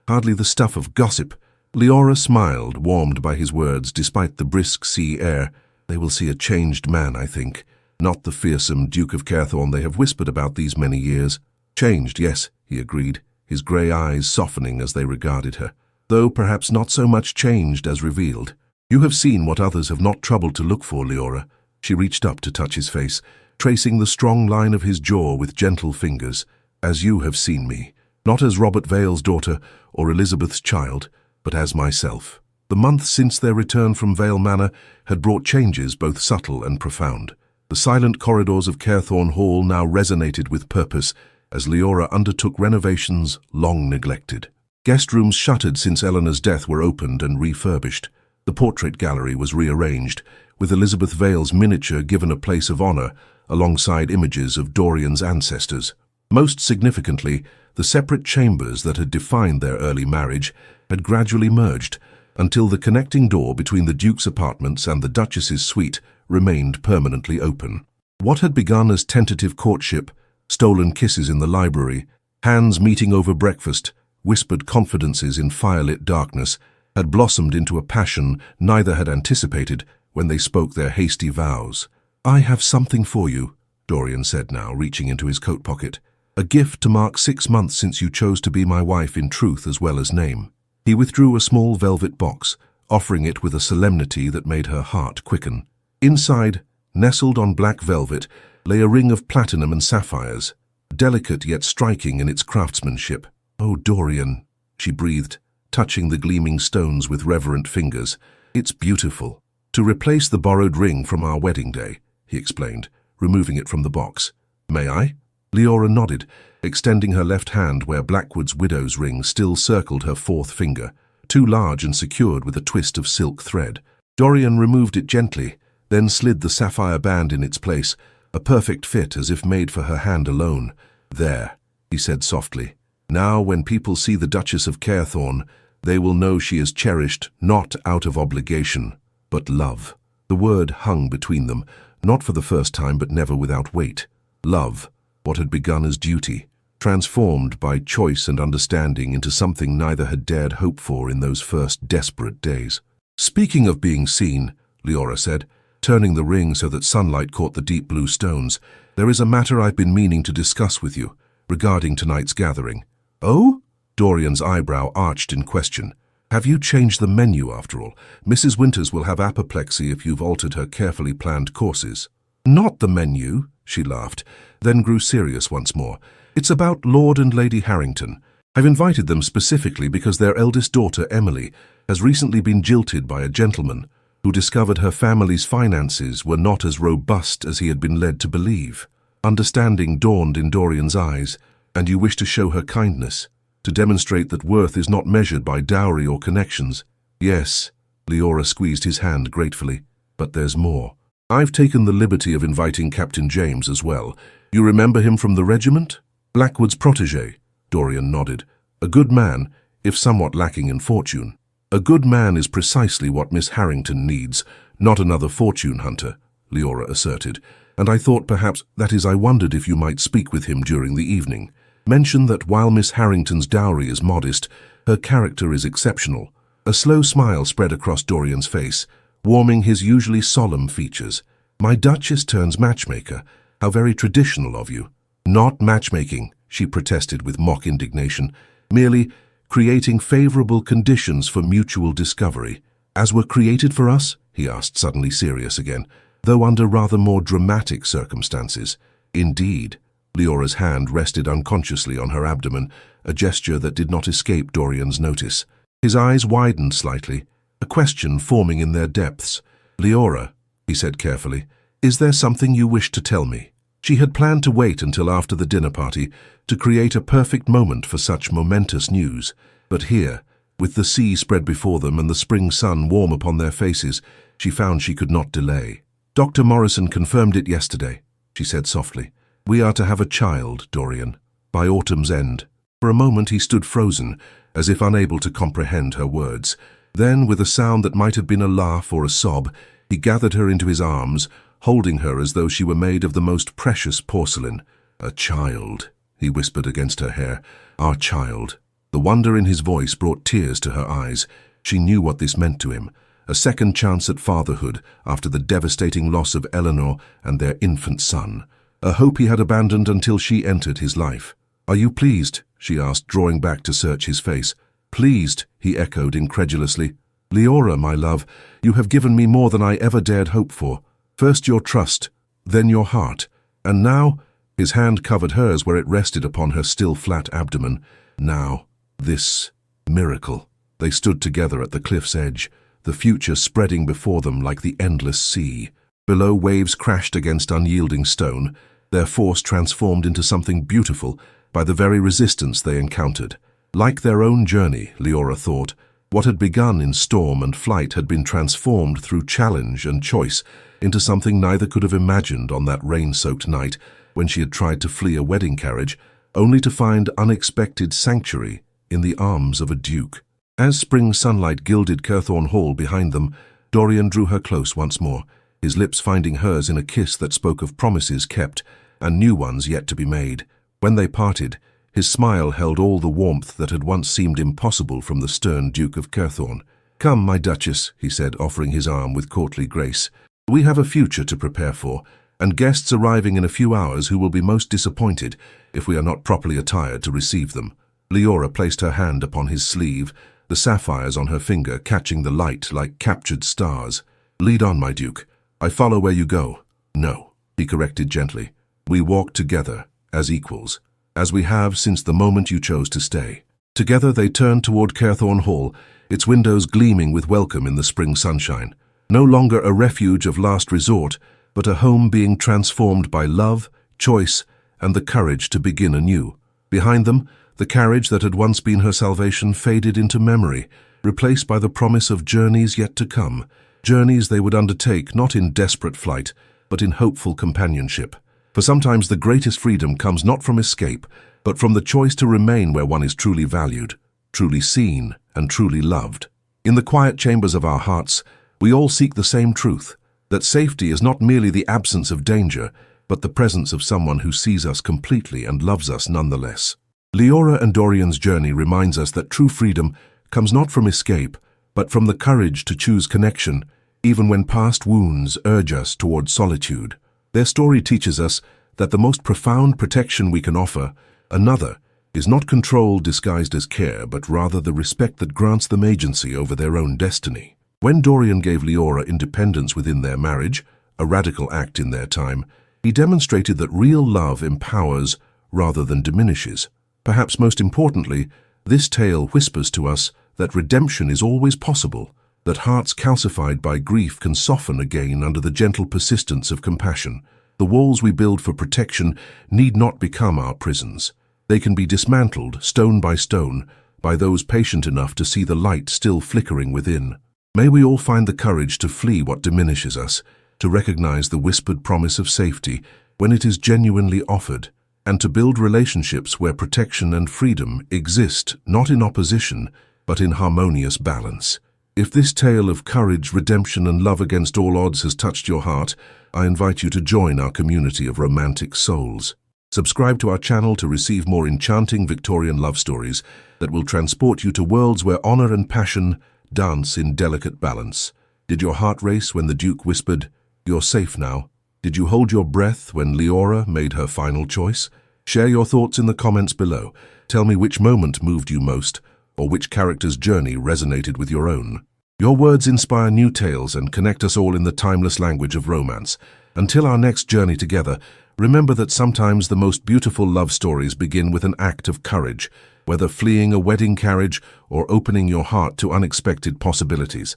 Hardly the stuff of gossip." Leora smiled, warmed by his words despite the brisk sea air. "They will see a changed man, I think, not the fearsome Duke of Carethorne they have whispered about these many years." "Changed, yes," he agreed, his grey eyes softening as they regarded her, "though perhaps not so much changed as revealed. You have seen what others have not troubled to look for, Leora." She reached up to touch his face, tracing the strong line of his jaw with gentle fingers. "As you have seen me, not as Robert Vale's daughter or Elizabeth's child, but as myself." The months since their return from Vale Manor had brought changes both subtle and profound. The silent corridors of Carethorne Hall now resonated with purpose, as Leora undertook renovations long neglected. Guest rooms shuttered since Eleanor's death were opened and refurbished. The portrait gallery was rearranged, with Elizabeth Vale's miniature given a place of honor alongside images of Dorian's ancestors. Most significantly, the separate chambers that had defined their early marriage had gradually merged, until the connecting door between the Duke's apartments and the Duchess's suite remained permanently open. What had begun as tentative courtship, stolen kisses in the library, hands meeting over breakfast, whispered confidences in firelit darkness, had blossomed into a passion neither had anticipated when they spoke their hasty vows. "I have something for you," Dorian said now, reaching into his coat pocket. "A gift to mark 6 months since you chose to be my wife in truth as well as name." He withdrew a small velvet box, offering it with a solemnity that made her heart quicken. Inside, nestled on black velvet, lay a ring of platinum and sapphires, delicate yet striking in its craftsmanship. "Oh, Dorian," she breathed, touching the gleaming stones with reverent fingers. "It's beautiful." "To replace the borrowed ring from our wedding day," he explained, removing it from the box. "May I?" Leora nodded, extending her left hand where Blackwood's widow's ring still circled her fourth finger, too large and secured with a twist of silk thread. Dorian removed it gently, then slid the sapphire band in its place, a perfect fit as if made for her hand alone. "There," he said softly. "Now when people see the Duchess of Carethorne, they will know she is cherished not out of obligation, but love." The word hung between them, not for the first time but never without weight. Love, what had begun as duty, transformed by choice and understanding into something neither had dared hope for in those first desperate days. "Speaking of being seen," Leora said, turning the ring so that sunlight caught the deep blue stones, "there is a matter I've been meaning to discuss with you, regarding tonight's gathering." "Oh?" Dorian's eyebrow arched in question. "Have you changed the menu after all? Mrs. Winters will have apoplexy if you've altered her carefully planned courses." "Not the menu," she laughed, then grew serious once more. "It's about Lord and Lady Harrington. I've invited them specifically because their eldest daughter, Emily, has recently been jilted by a gentleman who discovered her family's finances were not as robust as he had been led to believe. Understanding dawned in Dorian's eyes, and you wish to show her kindness, to demonstrate that worth is not measured by dowry or connections." "Yes," Leora squeezed his hand gratefully, "but there's more. I've taken the liberty of inviting Captain James as well. You remember him from the regiment?" "Blackwood's protégé," Dorian nodded. "A good man, if somewhat lacking in fortune." A good man is precisely what Miss Harrington needs, not another fortune hunter, Leora asserted, and I thought perhaps, that is, I wondered if you might speak with him during the evening. Mention that while Miss Harrington's dowry is modest, her character is exceptional. A slow smile spread across Dorian's face, warming his usually solemn features. My Duchess turns matchmaker. How very traditional of you. Not matchmaking, she protested with mock indignation, merely creating favorable conditions for mutual discovery. As were created for us? He asked, suddenly serious again, though under rather more dramatic circumstances. Indeed. Leora's hand rested unconsciously on her abdomen, a gesture that did not escape Dorian's notice. His eyes widened slightly, a question forming in their depths. Leora, he said carefully, is there something you wish to tell me? She had planned to wait until after the dinner party to create a perfect moment for such momentous news. But here, with the sea spread before them and the spring sun warm upon their faces, she found she could not delay. Dr. Morrison confirmed it yesterday, she said softly. We are to have a child, Dorian, by autumn's end. For a moment he stood frozen, as if unable to comprehend her words. Then, with a sound that might have been a laugh or a sob, he gathered her into his arms, holding her as though she were made of the most precious porcelain. A child, he whispered against her hair. Our child. The wonder in his voice brought tears to her eyes. She knew what this meant to him. A second chance at fatherhood after the devastating loss of Eleanor and their infant son. A hope he had abandoned until she entered his life. Are you pleased? She asked, drawing back to search his face. Pleased, he echoed incredulously. Leora, my love, you have given me more than I ever dared hope for. First your trust, then your heart, and now, his hand covered hers where it rested upon her still flat abdomen. Now, this miracle. They stood together at the cliff's edge, the future spreading before them like the endless sea. Below, waves crashed against unyielding stone, their force transformed into something beautiful by the very resistance they encountered. Like their own journey, Leora thought, what had begun in storm and flight had been transformed through challenge and choice into something neither could have imagined on that rain-soaked night when she had tried to flee a wedding carriage, only to find unexpected sanctuary in the arms of a duke. As spring sunlight gilded Carthorne Hall behind them, Dorian drew her close once more, his lips finding hers in a kiss that spoke of promises kept and new ones yet to be made. When they parted, his smile held all the warmth that had once seemed impossible from the stern Duke of Carthorne. Come, my Duchess, he said, offering his arm with courtly grace. We have a future to prepare for, and guests arriving in a few hours who will be most disappointed if we are not properly attired to receive them. Leora placed her hand upon his sleeve, the sapphires on her finger catching the light like captured stars. Lead on, my Duke. I follow where you go. No, he corrected gently. We walk together, as equals, as we have since the moment you chose to stay. Together they turned toward Carthorne Hall, its windows gleaming with welcome in the spring sunshine. No longer a refuge of last resort, but a home being transformed by love, choice, and the courage to begin anew. Behind them, the carriage that had once been her salvation faded into memory, replaced by the promise of journeys yet to come, journeys they would undertake not in desperate flight, but in hopeful companionship. For sometimes the greatest freedom comes not from escape, but from the choice to remain where one is truly valued, truly seen, and truly loved. In the quiet chambers of our hearts, we all seek the same truth, that safety is not merely the absence of danger, but the presence of someone who sees us completely and loves us nonetheless. Leora and Dorian's journey reminds us that true freedom comes not from escape, but from the courage to choose connection, even when past wounds urge us toward solitude. Their story teaches us that the most profound protection we can offer another is not control disguised as care, but rather the respect that grants them agency over their own destiny. When Dorian gave Leora independence within their marriage, a radical act in their time, he demonstrated that real love empowers rather than diminishes. Perhaps most importantly, this tale whispers to us that redemption is always possible, that hearts calcified by grief can soften again under the gentle persistence of compassion. The walls we build for protection need not become our prisons. They can be dismantled, stone by stone, by those patient enough to see the light still flickering within. May we all find the courage to flee what diminishes us, to recognize the whispered promise of safety when it is genuinely offered, and to build relationships where protection and freedom exist not in opposition, but in harmonious balance. If this tale of courage, redemption, and love against all odds has touched your heart, I invite you to join our community of romantic souls. Subscribe to our channel to receive more enchanting Victorian love stories that will transport you to worlds where honor and passion dance in delicate balance. Did your heart race when the Duke whispered, "You're safe now"? Did you hold your breath when Leora made her final choice? Share your thoughts in the comments below. Tell me which moment moved you most, or which character's journey resonated with your own. Your words inspire new tales and connect us all in the timeless language of romance. Until our next journey together, remember that sometimes the most beautiful love stories begin with an act of courage, whether fleeing a wedding carriage or opening your heart to unexpected possibilities.